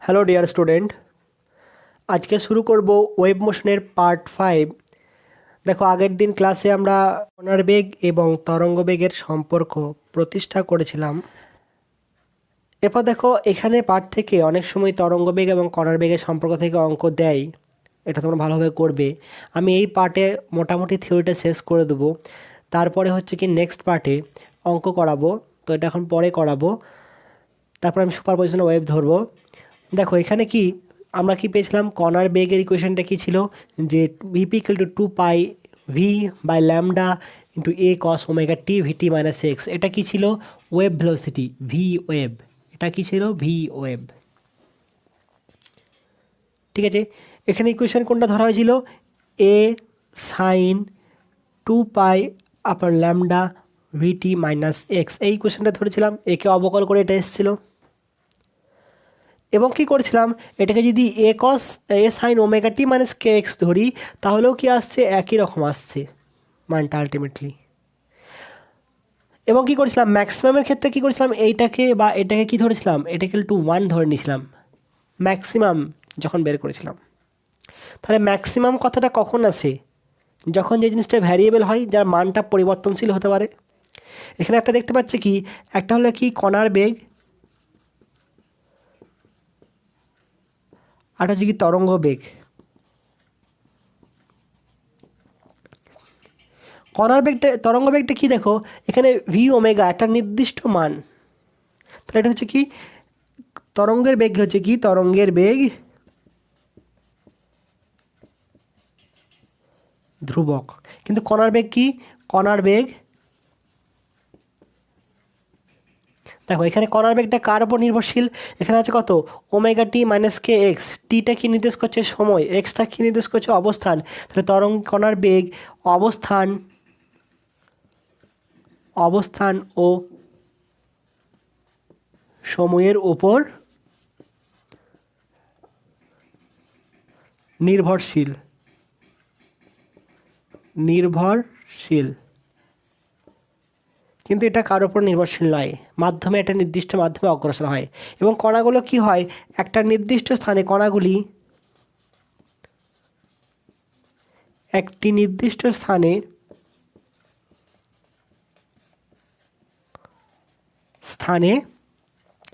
Hello dear student, আজকে শুরু করব ওয়েভ মোশনের পার্ট 5। দেখো, আগের দিন ক্লাসে আমরা কণার বেগ এবং তরঙ্গ বেগের সম্পর্ক প্রতিষ্ঠা করেছিলাম। এরপর দেখো, এখানে পার্ট থেকে অনেক সময় তরঙ্গ বেগ এবং কণার বেগের সম্পর্ক থেকে অঙ্ক দেয়। এটা তোমরা ভালোভাবে করবে। আমি এই পার্টে মোটামুটি থিওরিটা শেষ করে দেবো। তারপরে হচ্ছে কি নেক্সট পার্টে অঙ্ক করাবো, তো এটা এখন পরে করাবো। তারপর আমি সুপারপজিশন ওয়েভ ধরবো। দেখো এখানে কি আমরা কি পেয়েছিলাম, কণার বেগের ইকুয়েশনটা কি ছিল, যে VP equal to 2 pi V by lambda into A cos omega T VT minus X. এটা কি ছিল, ওয়েভ ভেলোসিটি ভি ওয়েভ। এটা কি ছিল, ভি ওয়েভ। ঠিক আছে, এখানে ইকুয়েশন কোনটা ধরা হয়েছিল, এ সাইন 2 পাই আপার ল্যামডা ভিটি মাইনাস এক্স। এই ইকুয়েশনটা ধরেছিলাম, একে অবকল করে এটা এসেছিলো। এবং কী করেছিলাম, এটাকে যদি এ কস এ sine omega T minus K x ধরি, তাহলেও কি আসছে, একই রকম আসছে মানটা আলটিমেটলি। এবং কী করেছিলাম, ম্যাক্সিমামের ক্ষেত্রে কী করেছিলাম, এইটাকে বা এটাকে কী ধরেছিলাম, এটাকে টু 1 ধরে নিয়েছিলাম ম্যাক্সিমাম যখন বের করেছিলাম। তাহলে ম্যাক্সিমাম কথাটা কখন আসে, যখন যে জিনিসটা ভ্যারিয়েবল হয়, যার মানটা পরিবর্তনশীল হতে পারে। এখানে একটা দেখতে পাচ্ছি কি, একটা হলো কি কণার বেগ, আর হচ্ছে কি তরঙ্গ বেগ। কণার বেগটা, তরঙ্গ বেগটা কি, দেখো এখানে ভি ওমেগা একটা নির্দিষ্ট মান। তাহলে এটা হচ্ছে কি, তরঙ্গের বেগ হচ্ছে কি, তরঙ্গের বেগ ধ্রুবক। কিন্তু কণার বেগ কি, কণার বেগ, দেখো এখানে কণার বেগটা কার উপর নির্ভরশীল, এখানে আছে কত, omega T minus K x. টিটা কি নির্দেশ করছে, সময়, এক্সটা কি নির্দেশ করছে, অবস্থান। তাহলে কণার বেগ অবস্থান ও সময়ের উপর নির্ভরশীল। কিন্তু এটা কার উপর নির্ভরশীল নয়, মাধ্যমে একটা নির্দিষ্ট মাধ্যমে অগ্রসর হয়। এবং কণাগুলো কি হয়, একটা নির্দিষ্ট স্থানে কণাগুলি একটি নির্দিষ্ট স্থানে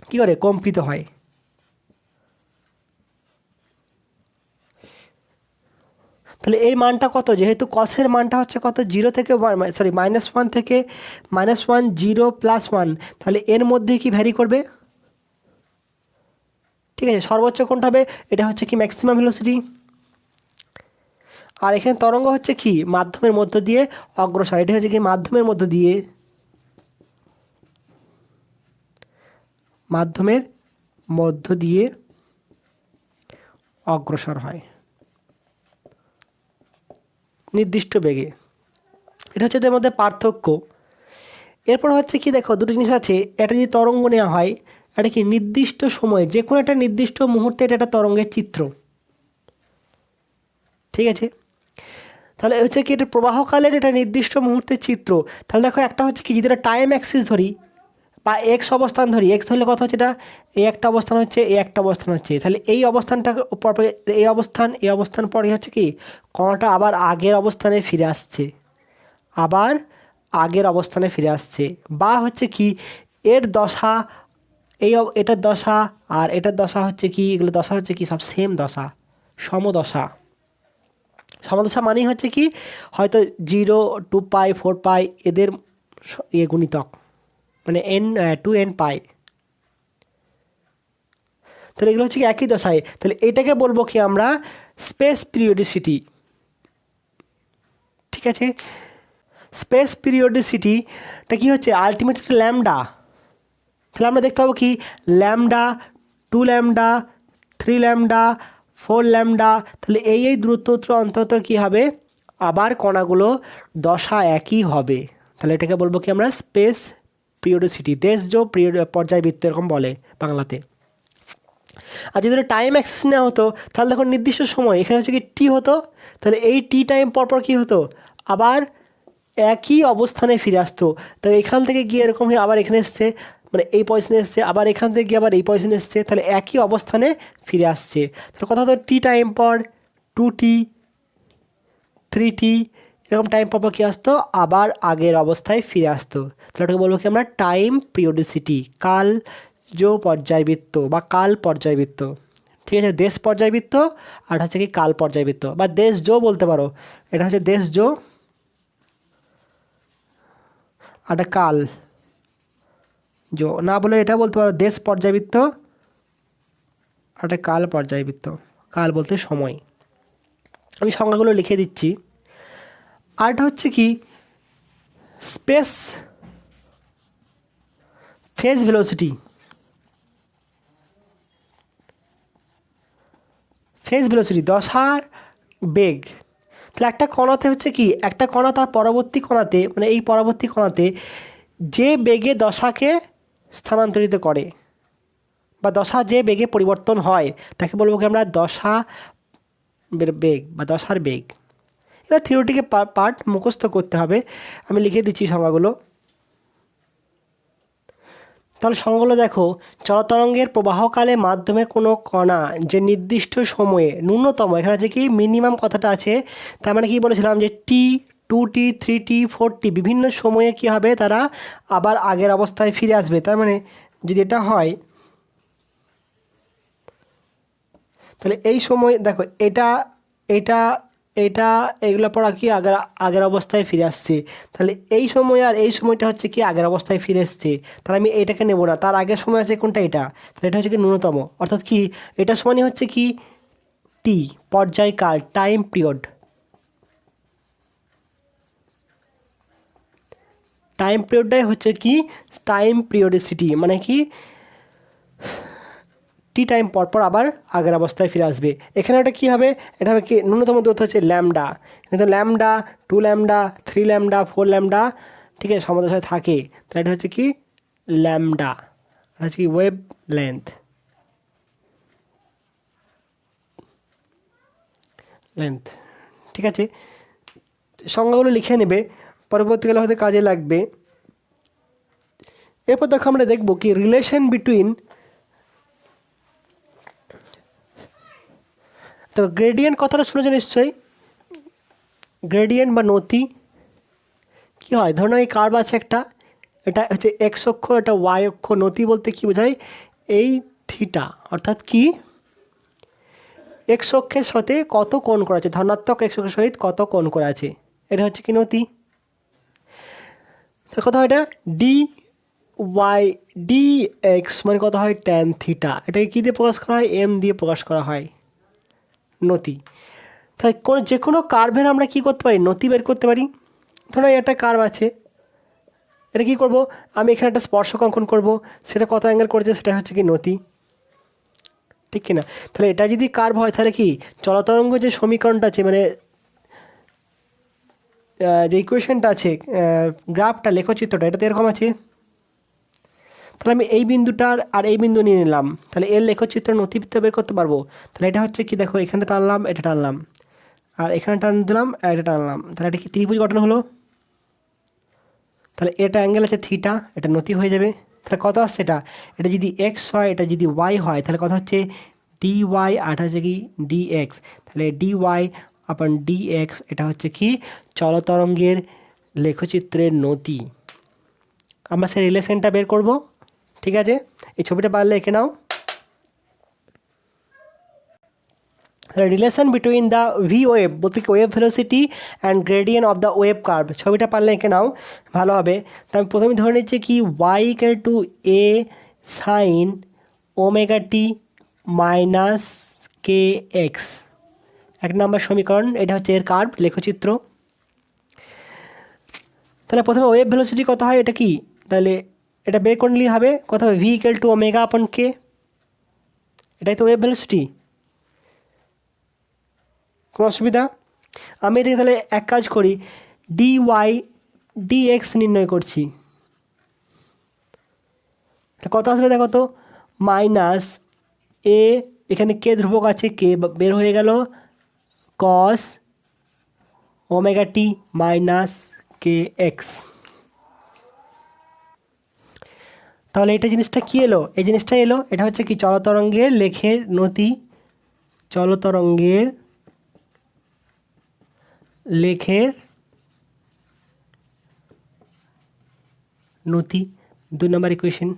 কি করে, কম্পিত হয়। তাহলে এই মানটা কত, যেহেতু কসের মানটা হচ্ছে কত, 0 থেকে -1 থেকে -1 0 +1, তাহলে এর মধ্যে কি ভ্যারি করবে। ঠিক আছে, সর্বোচ্চ কোনটা হবে, এটা হচ্ছে কি ম্যাক্সিমাম ভেলোসিটি। আর এখানে তরঙ্গ হচ্ছে কি, মাধ্যমের মধ্য দিয়ে অগ্রসর। এটা হচ্ছে কি মাধ্যমের মধ্য দিয়ে অগ্রসর হয় নির্দিষ্ট বেগে। এটা হচ্ছে এদের মধ্যে পার্থক্য। এরপর হচ্ছে কি, দেখো দুটো জিনিস আছে, এটা যদি তরঙ্গ নেওয়া হয়, এটা কি নির্দিষ্ট সময়ে, যে কোনো একটা নির্দিষ্ট মুহূর্তে এটা একটা তরঙ্গের চিত্র। ঠিক আছে, তাহলে হচ্ছে কি, এটা প্রবাহকালের এটা নির্দিষ্ট মুহূর্তের চিত্র। তাহলে দেখো, একটা হচ্ছে কি, যদি এটা টাইম অ্যাক্সিস ধরি বা এক্স অবস্থান ধরি, এক্স ধরলে কথা হচ্ছে এটা এই একটা অবস্থান হচ্ছে, এই একটা অবস্থান হচ্ছে। তাহলে এই অবস্থানটা পর, এই অবস্থান পরে হচ্ছে কি, কণাটা আবার আগের অবস্থানে ফিরে আসছে, বা হচ্ছে কি, এর দশা, এটার দশা আর এটার দশা হচ্ছে কি, এগুলো দশা হচ্ছে কি, সব সেম দশা, সমদশা। সমদশা মানেই হচ্ছে কি, হয়তো 0 2 পাই 4 পাই এদের গুণিতক, মানে n পাই। তাহলে এগুলো হচ্ছে কি একই দশায়। তাহলে এটাকে বলবো কি আমরা, স্পেস পিরিয়ডিসিটি। ঠিক আছে, স্পেস পিরিয়ডিসিটিটা কি হচ্ছে, আলটিমেটলি ল্যামডা। তাহলে আমরা দেখতে পাবো কি, ল্যামডা, 2 ল্যামডা, 3 ল্যামডা, 4 ল্যামডা। তাহলে এই দূরত্ব অন্তত কী হবে, আবার কণাগুলো দশা একই হবে। তাহলে এটাকে বলবো কি আমরা, স্পেস পিরিয়ডিসিটি, পর্যায়বৃত্ত এরকম বলে বাংলাতে। আর যদি টাইম অ্যাক্সেস নেওয়া হতো, তাহলে দেখো নির্দিষ্ট সময়, এখানে হচ্ছে কি টি হতো, তাহলে এই টি টাইম পরপর কী হতো, আবার একই অবস্থানে ফিরে আসতো। তো এখান থেকে গিয়ে এরকম আবার এখানে এসছে, মানে এই পজিশনে এসছে, আবার এখান থেকে গিয়ে আবার এই পজিশনে এসছে, তাহলে একই অবস্থানে ফিরে আসছে। তাহলে কথা হতো টি টাইম পর 2t 3t এরকম টাইম পর কী আসতো, আবার আগের অবস্থায় ফিরে আসতো। তাহলে ওটাকে বলবো কি আমরা টাইম পিরিয়ডিসিটি, কালজ পর্যায়বৃত্ত বা কাল পর্যায়বৃত্ত। ঠিক আছে, দেশ পর্যায়বৃত্ত আর হচ্ছে কি কাল পর্যায়বৃত্ত বা দেশজ বলতে পারো। এটা হচ্ছে দেশজ আর এটা কাল না বলে এটা বলতে পারো দেশ পর্যায়বৃত্ত আর এটা কাল পর্যায়বৃত্ত। কাল বলতে সময়। আমি সংজ্ঞাগুলো লিখে দিচ্ছি। আরটা হচ্ছে কি space phase velocity. Phase velocity দশার বেগ। তাহলে একটা কণাতে হচ্ছে কি একটা কণা তার পরবর্তী কণাতে মানে এই পরবর্তী কণাতে যে বেগে দশাকে স্থানান্তরিত করে বা দশা যে বেগে পরিবর্তন হয় তাকে বলবো কি আমরা দশা বেগ বা দশার বেগ। এটা থিওরিটিকে পার্ট মুখস্থ করতে হবে। আমি লিখে দিচ্ছি সংজ্ঞাগুলো। তাহলে সংজ্ঞাগুলো দেখো, চলতরঙ্গের প্রবাহকালে মাধ্যমের কোনো কণা যে নির্দিষ্ট সময়ে ন্যূনতম, এখানে আছে কি মিনিমাম কথাটা আছে, তার মানে কি বলেছিলাম যে টি 2t 3t 4t বিভিন্ন সময়ে কি হবে তারা আবার আগের অবস্থায় ফিরে আসবে। তার মানে যদি এটা হয় তাহলে এই সময় দেখো এটা এটা এটা এগুলো পর কি আগের আগের অবস্থায় ফিরে আসছে। তাহলে এই সময় আর এই সময়টা হচ্ছে কি আগের অবস্থায় ফিরে এসছে। তাহলে আমি এটাকে নেব না, তার আগের সময় আছে কোনটা এটা, তাহলে এটা হচ্ছে কি ন্যূনতম, অর্থাৎ কি এটা সমানই হচ্ছে কি টি পর্যায়কাল টাইম পিরিয়ড। টাইম পিরিয়ডটাই হচ্ছে কি টাইম পিরিয়ডিসিটি, মানে কি টি টাইম পর পর আবার আগের অবস্থায় ফিরে আসবে। এখানে ওটা কী হবে, এটা হবে কি ন্যূনতম দূরত্ব হচ্ছে ল্যামডা, কিন্তু ল্যামডা 2 ল্যামডা 3 ল্যামডা 4 ল্যামডা ঠিক আছে সমদশায় থাকে। তাহলে এটা হচ্ছে কি ল্যামডা, এটা হচ্ছে কি ওয়েভ লেন্থ ঠিক আছে। সংজ্ঞাগুলো লিখে নেবে, পরবর্তীকালে হয়তো কাজে লাগবে। এরপর দেখো আমরা দেখব কি রিলেশন বিটুইন, তো গ্রেডিয়েন্ট কথাটা শুনেছো নিশ্চয়ই, গ্রেডিয়েন্ট বা নতি কী হয়, ধরুন এই কার্ভ আছে একটা, এটা হচ্ছে এক্স অক্ষ, এটা ওয়াই অক্ষ। নতি বলতে কী বোঝায়, এই থিটা অর্থাৎ কি এক্স অক্ষের সাথে কত কোণ করা আছে, ধনাত্মক এক্স অক্ষের সহিত কত কোণ করা আছে, এটা হচ্ছে কি নতি। তার কথা হয় এটা ডি ওয়াই ডি এক্স মানে কত হয় ট্যান থিটা। এটাকে কী দিয়ে প্রকাশ করা হয়, এম দিয়ে প্রকাশ করা হয়, নতি। তাই যে কোনো কার্ভের আমরা কী করতে পারি, নতি বের করতে পারি। ধরো একটা কার্ভ আছে, এটা কী করব, আমি এখানে একটা স্পর্শক অঙ্কন করব, সেটা কত অ্যাঙ্গেল করেছে সেটা হচ্ছে কি নতি, ঠিক কি না। তাহলে এটা যদি কার্ভ হয় তাহলে কি চলতরঙ্গ যে সমীকরণটা আছে মানে যে ইকুয়েশনটা আছে, গ্রাফটা লেখচিত্রটা এটাতে এরকম আছে। তাহলে আমি এই বিন্দুটার আর এই বিন্দু নিয়ে নিলাম, তাহলে এর লেখচিত্র নথিবৃত্ত বের করতে পারবো। তাহলে এটা হচ্ছে কি দেখো, এখানে টানলাম এটা টানলাম আর এখানে টান দিলাম আর এটা টানলাম, তাহলে এটা কি ত্রিভুজ গঠন হলো। তাহলে এটা অ্যাঙ্গেল আছে থিটা, এটা নতি হয়ে যাবে। তাহলে কত আসছে এটা, এটা যদি এক্স হয় এটা যদি ওয়াই হয় তাহলে কথা হচ্ছে ডি ওয়াই আর হচ্ছে কি ডি এক্স। তাহলে ডি ওয়াই আপন ডি এক্স এটা হচ্ছে কি চলতরঙ্গের লেখচিত্রের নতি। আমরা সেই রিলেশনটা বের করব, ঠিক আছে। এই ছবিটা পারলে এঁকে নাও। Relation between the V wave বলতে কি wave velocity and gradient of the wave curve, ছবিটা পারলে এঁকে নাও ভালো হবে। তো আমি প্রথমে ধরে নিচ্ছি কি Y equal to A sine omega T minus K X, এক নম্বর সমীকরণ। এটা হচ্ছে এর কার্ভ লেখচিত্র। তাহলে প্রথমে ওয়েভ ভেলোসিটি কত হয়, এটা কি তাহলে এটা বের করে নিলেই হবে, কত হবে V equal two omega upon কে, এটাই তো ওয়েভ ভেলোসিটি, কোনো অসুবিধা। আমি এটাকে তাহলে এক কাজ করি, ডি ওয়াই ডি এক্স নির্ণয় করছি, কত আসবে দেখো তো মাইনাস এ, এখানে কে ধ্রুবক আছে কে বের হয়ে গেল, কস omega T minus K X. তাহলে এটা জিনিসটা কি এলো, এই জিনিসটা এলো, এটা হচ্ছে কি চলতরঙ্গের লেখের নতি, চলতরঙ্গের লেখের নতি, 2 নম্বর ইকুয়েশন।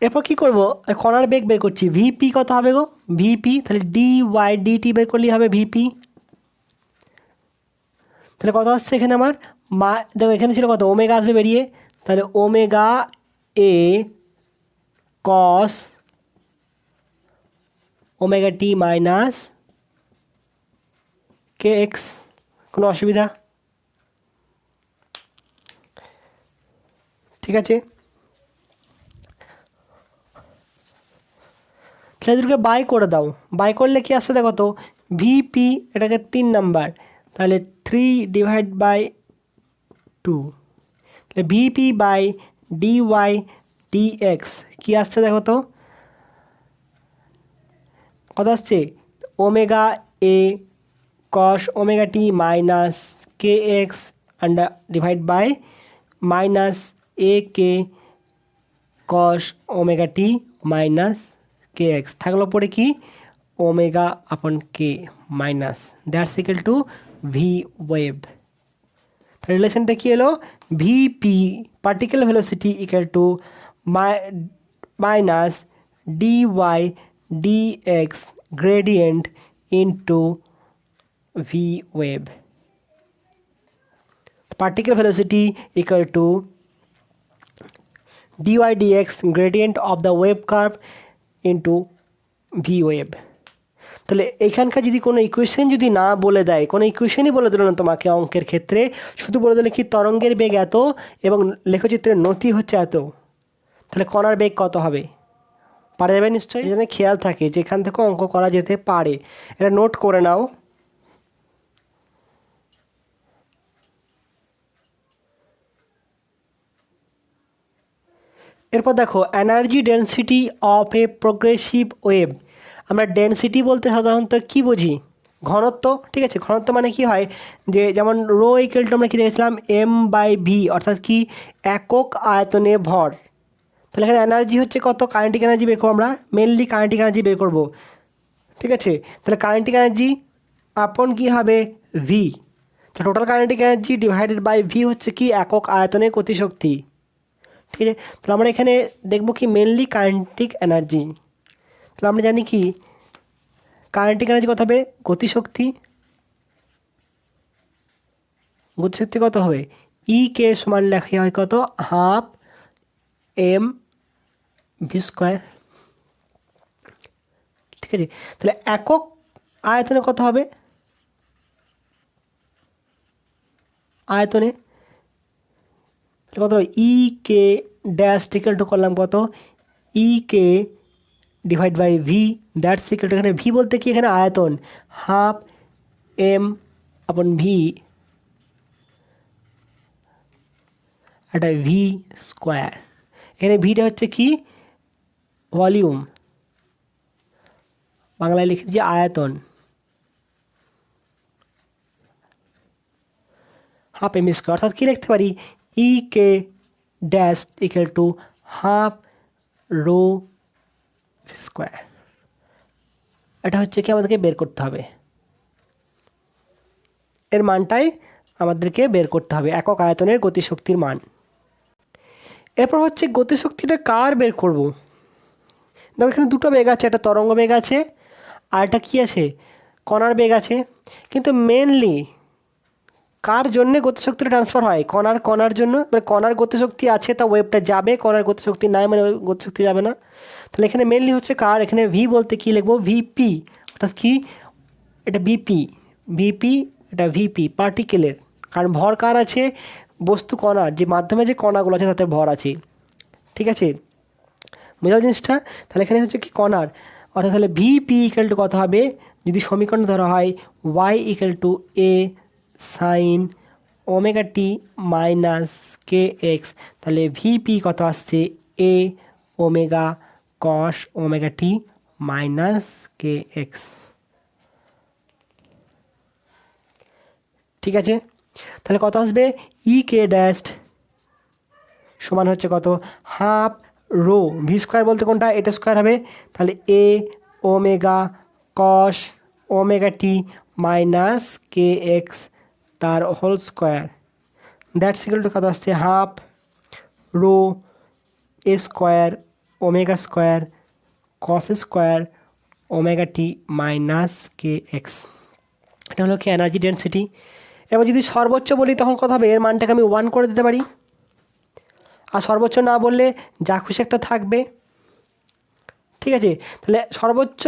এরপর কি করব, কণার বেগ বের করছি, ভিপি কত হবে গো, ভিপি, তাহলে ডি ওয়াই ডিটি বের করলেই হবে ভিপি। তাহলে কত আসছে এখানে আমার, দেখো এখানে ছিল কত, ওমেগা আসবে বেরিয়ে, তাহলে omega A cos omega T minus K x, কোনো অসুবিধা, ঠিক আছে। তাহলে দুটোকে বাই করে দাও, বাই করলে কি আসছে দেখো তো, ভিপি এটাকে 3 নাম্বার, তাহলে 3/2, তাহলে VP by D Y D X কী আসছে দেখো তো, কত আসছে, omega A cos omega T minus K X under divide by minus A K cos omega T minus K X, থাকলো পরে কি omega upon K minus, that's equal to V wave. রিলেশনটা কি এলো, VP particle velocity equal to minus D Y D X gradient into V wave. Particle velocity equal to dy dx gradient of the wave curve into v wave। তাহলে এইখানকার যদি কোনো equation যদি না বলে দেয়, কোনো ইকুয়েশনই বলে দিল না তোমাকে অঙ্কের ক্ষেত্রে, শুধু বলে দিলে কি তরঙ্গের বেগ এত এবং লেখচিত্রের নতি হচ্ছে এত, তাহলে কণার বেগ কত হবে, পারা যাবে নিশ্চয়ই, যেন খেয়াল থাকে যেখান থেকে অঙ্ক করা যেতে পারে, এটা নোট করে নাও। এরপর দেখো energy density of A progressive wave, আমরা ডেন্সিটি বলতে সাধারণত কী বুঝি, ঘনত্ব, ঠিক আছে। ঘনত্ব মানে কি হয়, যে যেমন রো ইকুয়াল টু আমরা কী দেখেছিলাম এম বাই ভি, অর্থাৎ কি একক আয়তনে ভর। তাহলে এখানে এনার্জি হচ্ছে কত, কাইনেটিক এনার্জি বের করবো আমরা, মেনলি কাইনেটিক এনার্জি বের করবো, ঠিক আছে। তাহলে কাইনেটিক এনার্জি আপন কি হবে ভি, তো total kinetic energy divided by V হচ্ছে কি একক আয়তনের গতিশক্তি, ঠিক আছে। তাহলে আমরা এখানে দেখব কি মেনলি কাইনেটিক এনার্জি, তাহলে আমরা জানি কি কাইনেটিক এনার্জি কত হবে, গতিশক্তি, গতিশক্তি কত হবে ই কে সমান লেখা হয় কত, হাফ এম ভি স্কোয়ার, ঠিক আছে। তাহলে একক আয়তনে কত হবে, আয়তনে কত E K dash equal to করলাম কত, E K divide by V, that's equal to, এখানে ভি বলতে কি এখানে আয়তন, হাফ এম আপন ভি একটা ভি স্কোয়ার, এখানে ভিটা হচ্ছে কি ভলিউম, বাংলায় লিখেছি যে আয়তন, হাফ এম স্কোয়ার, অর্থাৎ কী লিখতে পারি E K dash equal to half rho square. এটা হচ্ছে কি আমাদেরকে বের করতে হবে, এর মানটাই আমাদেরকে বের করতে হবে, একক আয়তনের গতিশক্তির মান। এরপর হচ্ছে গতিশক্তিটা কার বের করব, দেখো এখানে দুটো বেগ আছে, একটা তরঙ্গ বেগ আছে আর একটা কী আছে কণার বেগ আছে, কিন্তু মেনলি কার জন্য গতিশক্তিটা ট্রান্সফার হয়, কণার জন্য, মানে কণার গতিশক্তি আছে তা ওয়েভটা যাবে, কণার গতিশক্তি নাই মানে গতিশক্তি যাবে না। তাহলে এখানে মেনলি হচ্ছে কার, এখানে ভি বলতে কী লিখবো ভিপি, অর্থাৎ কি এটা বিপি, ভিপি এটা ভিপি পার্টিকেলের, কারণ ভর কার আছে, বস্তু কণার, যে মাধ্যমে যে কণাগুলো আছে তাতে ভর আছে, ঠিক আছে, বোঝা জিনিসটা। তাহলে এখানে হচ্ছে কি কণার, অর্থাৎ তাহলে ভিপি ইকুয়াল টু কত হবে, যদি সমীকরণ ধরা হয় Y equal to A sine omega T minus K X, তাহলে ভিপি কত আসছে A omega cos omega T minus K X, ঠিক আছে। তাহলে কত আসবে ই কে ড্যাশ সমান হচ্ছে কত, হাফ রো ভি স্কোয়ার বলতে কোনটা, এটা স্কোয়ার হবে, তাহলে A omega cos omega T minus K X তার whole square, that's equal to কত আসছে, half rho A square omega square cos square omega T minus K X. এটা হলো কি এনার্জি ডেন্সিটি। এবার যদি সর্বোচ্চ বলি তখন কথা হবে, এর মানটাকে আমি 1 করে দিতে পারি, আর সর্বোচ্চ না বললে যা খুশি একটা থাকবে, ঠিক আছে। তাহলে সর্বোচ্চ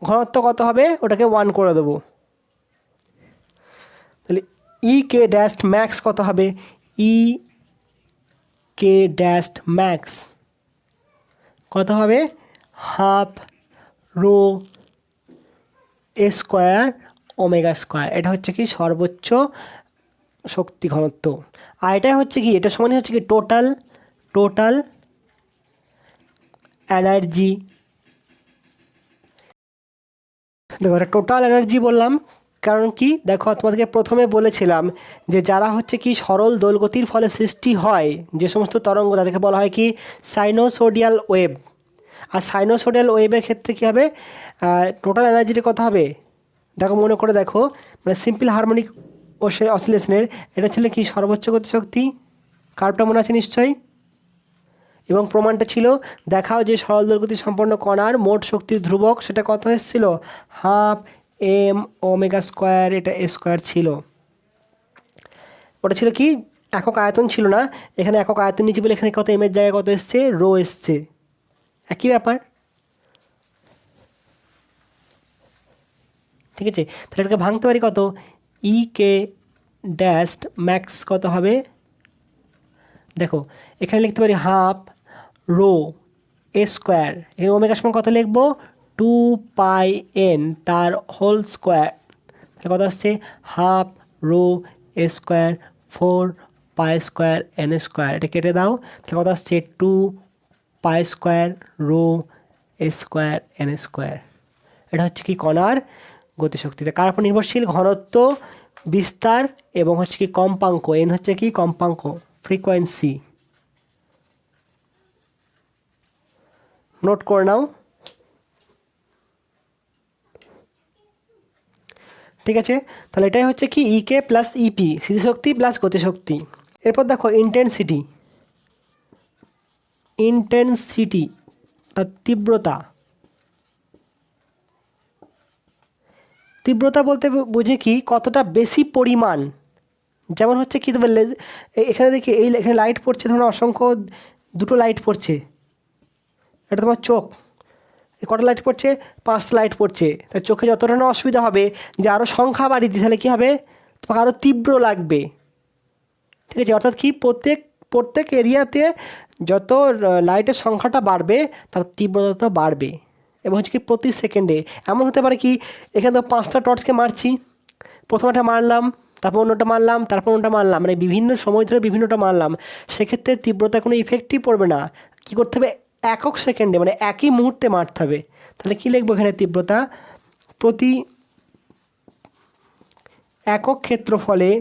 ঘনত্ব কত হবে, ওটাকে 1 করে দেবো। তাহলে ই কে ড্যাস্ট ম্যাক্স কত হবে, ই কে ড্যাস্ট ম্যাক্স কত হবে, half rho A square omega square. এটা হচ্ছে কি সর্বোচ্চ শক্তি ঘনত্ব। আর এটাই হচ্ছে কি, এটা সমানই হচ্ছে কি টোটাল এনার্জি। দেখো এটা টোটাল এনার্জি বললাম কারণ কি, দেখো তোমাদেরকে প্রথমে বলেছিলাম যে যারা হচ্ছে কি সরল দোলগতির ফলে সৃষ্টি হয় যে সমস্ত তরঙ্গ, তাদেরকে বলা হয় কি সাইনোসোডিয়াল ওয়েভ। আর সাইনোসোডিয়াল ওয়েভের ক্ষেত্রে কী হবে, টোটাল এনার্জির কথা হবে, দেখো মনে করে দেখো, মানে সিম্পল হারমোনিক অসিলেশনের এটা ছিল কি সর্বোচ্চ গতিশক্তি, কার্ভটা মনে আছে নিশ্চয়ই, এবং প্রমাণটা ছিল দেখাও যে সরল দোলগতি সম্পন্ন কণার মোট শক্তির ধ্রুবক সেটা কত এসেছিল, হাফ এম ওমেগা স্কোয়ার, এটা এ স্কোয়ার ছিল। ওটা ছিল কি একক আয়তন ছিল না, এখানে একক আয়তন নিচে বলে এখানে কত এমের জায়গায় কত এসছে, রো এসছে, একই ব্যাপার, ঠিক আছে। তাহলে এটাকে ভাঙতে পারি কত, ই কে ড্যাস্ট ম্যাক্স কত হবে, দেখো এখানে লিখতে পারি হাফ রো এ স্কোয়ার, এখানে ওমেগা সমান কত লিখবো, 2πn তার হোল স্কোয়ার, তাহলে কত আসছে, half rho A square 4π square N square, এটা কেটে দাও, তাহলে কত আসছে 2π square rho A square N square. এটা হচ্ছে কি কণার গতিশক্তিতে কার উপর নির্ভরশীল, ঘনত্ব, বিস্তার এবং হচ্ছে কি কম্পাঙ্ক, এন হচ্ছে কি কম্পাঙ্ক, ফ্রিকোয়েন্সি, নোট করে নাও, ঠিক আছে। তাহলে এটাই হচ্ছে কি ইকে প্লাস ইপি, স্থিতিশক্তি প্লাস গতিশক্তি। এরপর দেখো ইন্টেন্সিটি তার তীব্রতা বলতে বুঝে কি কতটা বেশি পরিমাণ, যেমন হচ্ছে কি তোমার এখানে দেখি এখানে লাইট পড়ছে, ধরো অসংখ্য দুটো লাইট পড়ছে, এটা তোমার চোখ, কটা লাইট পড়ছে, 5টা লাইট পড়ছে, তার চোখে যতটা না অসুবিধা হবে যে আরও সংখ্যা বাড়িয়ে দিই তাহলে কী হবে, তোমাকে আরও তীব্র লাগবে, ঠিক আছে। অর্থাৎ কি প্রত্যেক এরিয়াতে যত লাইটের সংখ্যাটা বাড়বে তার তীব্রতা বাড়বে, এবং হচ্ছে কি প্রতি সেকেন্ডে এমন হতে পারে কি এখানে তো 5টা টর্চকে মারছি, প্রথমটা মারলাম, তারপর অন্যটা মারলাম, তারপর অন্যটা মারলাম, মানে বিভিন্ন সময় ধরে বিভিন্নটা মারলাম, সেক্ষেত্রে তীব্রতা কোনো ইফেক্টই পড়বে না। কী করতে হবে, একক সেকেন্ডে মানে একই মুহূর্তে মারতে হবে। তাহলে কী লিখবো এখানে, তীব্রতা প্রতি একক ক্ষেত্রফলে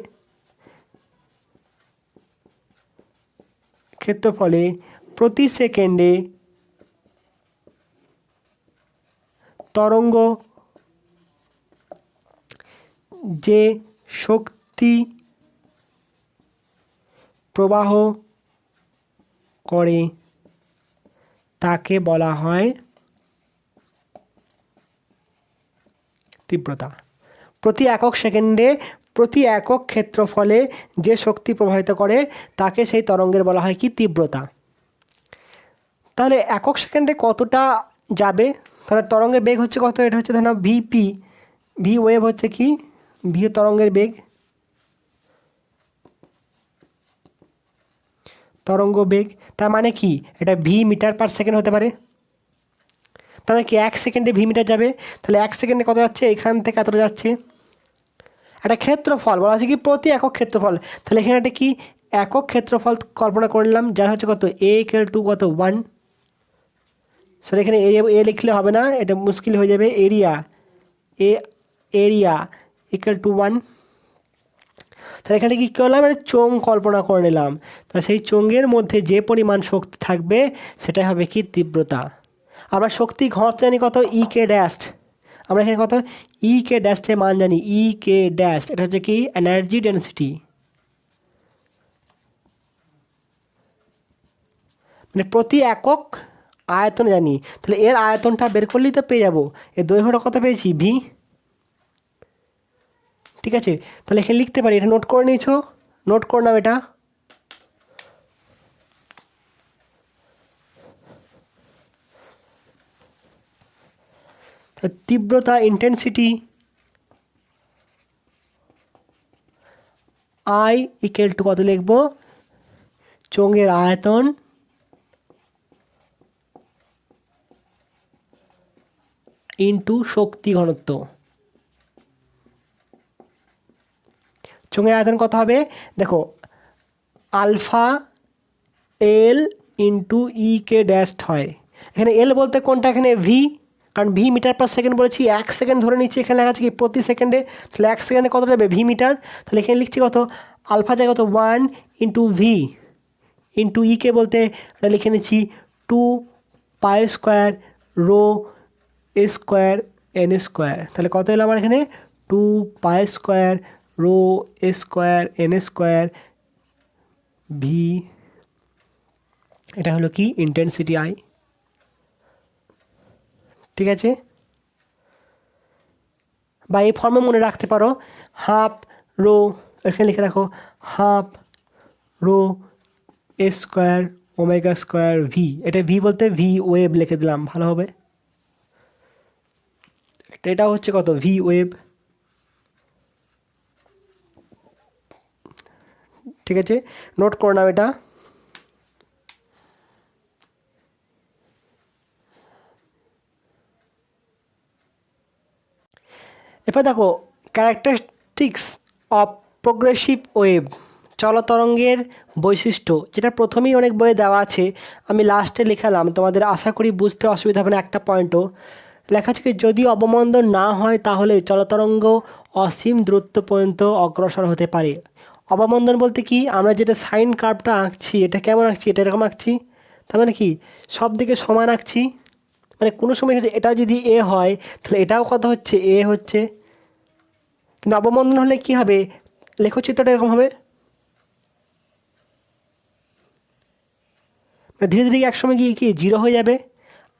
প্রতি সেকেন্ডে তরঙ্গ যে শক্তি প্রবাহ করে তাকে বলা হয় তীব্রতা। প্রতি একক সেকেন্ডে প্রতি একক ক্ষেত্রফলে যে শক্তি প্রবাহিত করে তাকে সেই তরঙ্গের বলা হয় কি, তীব্রতা। তাহলে একক সেকেন্ডে কতটা যাবে, তাহলে তরঙ্গের বেগ হচ্ছে কত, এটা হচ্ছে ধরো ভিপি, ভি ওয়েভ হচ্ছে কি ভি তরঙ্গের বেগ, তরঙ্গ বেগ, তার মানে কি এটা ভি মিটার পার সেকেন্ড হতে পারে, তাহলে কি 1 সেকেন্ডে ভি মিটার যাবে, তাহলে 1 সেকেন্ডে কত যাচ্ছে, এখান থেকে এতটা যাচ্ছে, একটা ক্ষেত্রফল বলা আছে কি প্রতি একক ক্ষেত্রফল, তাহলে এখানে একটা কি একক ক্ষেত্রফল কল্পনা করলাম যার হচ্ছে কত এ ইকুয়াল টু কত 1, সরি এখানে এ লিখলে হবে না, এটা মুশকিল হয়ে যাবে, এরিয়া ইকুয়াল টু 1, তাহলে এখানে কী করলাম, একটা চোঙ কল্পনা করে নিলাম। তা সেই চোঙের মধ্যে যে পরিমাণ শক্তি থাকবে সেটাই হবে কি তীব্রতা। আমরা শক্তি ঘনত্ব জানি কত, ই কে ড্যাশ। আমরা এখানে কত, ই কে ড্যাশের মান জানি, ই কে ড্যাশ, এটা হচ্ছে কি এনার্জি ডেনসিটি, মানে প্রতি একক আয়তন জানি। তাহলে এর আয়তনটা বের করলেই তো পেয়ে যাবো। এর দৈর্ঘ্যটা কত পেয়েছি, ভি। ঠিক আছে, তাহলে এখানে লিখতে পারি, এটা নোট করে নিয়েছো, নোট করে নাও এটা। তীব্রতা ইন্টেন্সিটি আই ইকুয়াল টু কত লিখবো, চোঙের আয়তন ইন্টু শক্তি ঘনত্ব। চোঙের আয়তন কত হবে, দেখো alpha L into E K dash হয়। এখানে এল বলতে কোনটা, এখানে ভি, কারণ ভি মিটার পার সেকেন্ড বলেছি, 1 সেকেন্ড ধরে নিচ্ছি, এখানে লেখা আছে কি প্রতি সেকেন্ডে, তাহলে 1 সেকেন্ডে কত যাবে, ভি মিটার। তাহলে এখানে লিখছি কত, আলফা যায় কত 1 ইন্টু ভি ইন্টু ই কে বলতে এটা লিখে নিচ্ছি 2 pi square rho square N square. তাহলে কত এলো আমার এখানে, 2 pi square rho square N square V, এটা হলো কি ইন্টেন্সিটি আই। ঠিক আছে, বা এই ফর্মে মনে রাখতে পারো, হাফ রো, এখানে লিখে রাখো half rho square omega square V, এটা ভি বলতে ভি ওয়েভ লিখে দিলাম, ভালো হবে। এটা হচ্ছে কত, ভি ওয়েভ। ঠিক আছে, নোট করে নাও এটা। এরপর দেখো ক্যারেক্টারিস্টিক্স অফ প্রোগ্রেসিভ ওয়েভ, চলতরঙ্গের বৈশিষ্ট্য, যেটা প্রথমেই অনেক বইয়ে দেওয়া আছে, আমি লাস্টে লেখালাম, তোমাদের আশা করি বুঝতে অসুবিধা হবে না। একটা পয়েন্টও লেখা আছে কি, যদি অবমন্দন না হয় তাহলে চলতরঙ্গ অসীম দূরত্ব পর্যন্ত অগ্রসর হতে পারে। অবমন্দন বলতে কি, আমরা যেটা সাইন কার্ভটা আঁকছি, এটা কেমন আঁকছি, এটা এরকম আঁকছি, তার মানে কি সব দিকে সমান আঁকছি, মানে কোনো সময় এটা যদি এ হয় তাহলে এটাও কত হচ্ছে, এ হচ্ছে। কিন্তু অবমন্দন হলে কি হবে, লেখচিত্রটা এরকম হবে, মানে ধীরে ধীরে একসময় গিয়ে কি জিরো হয়ে যাবে।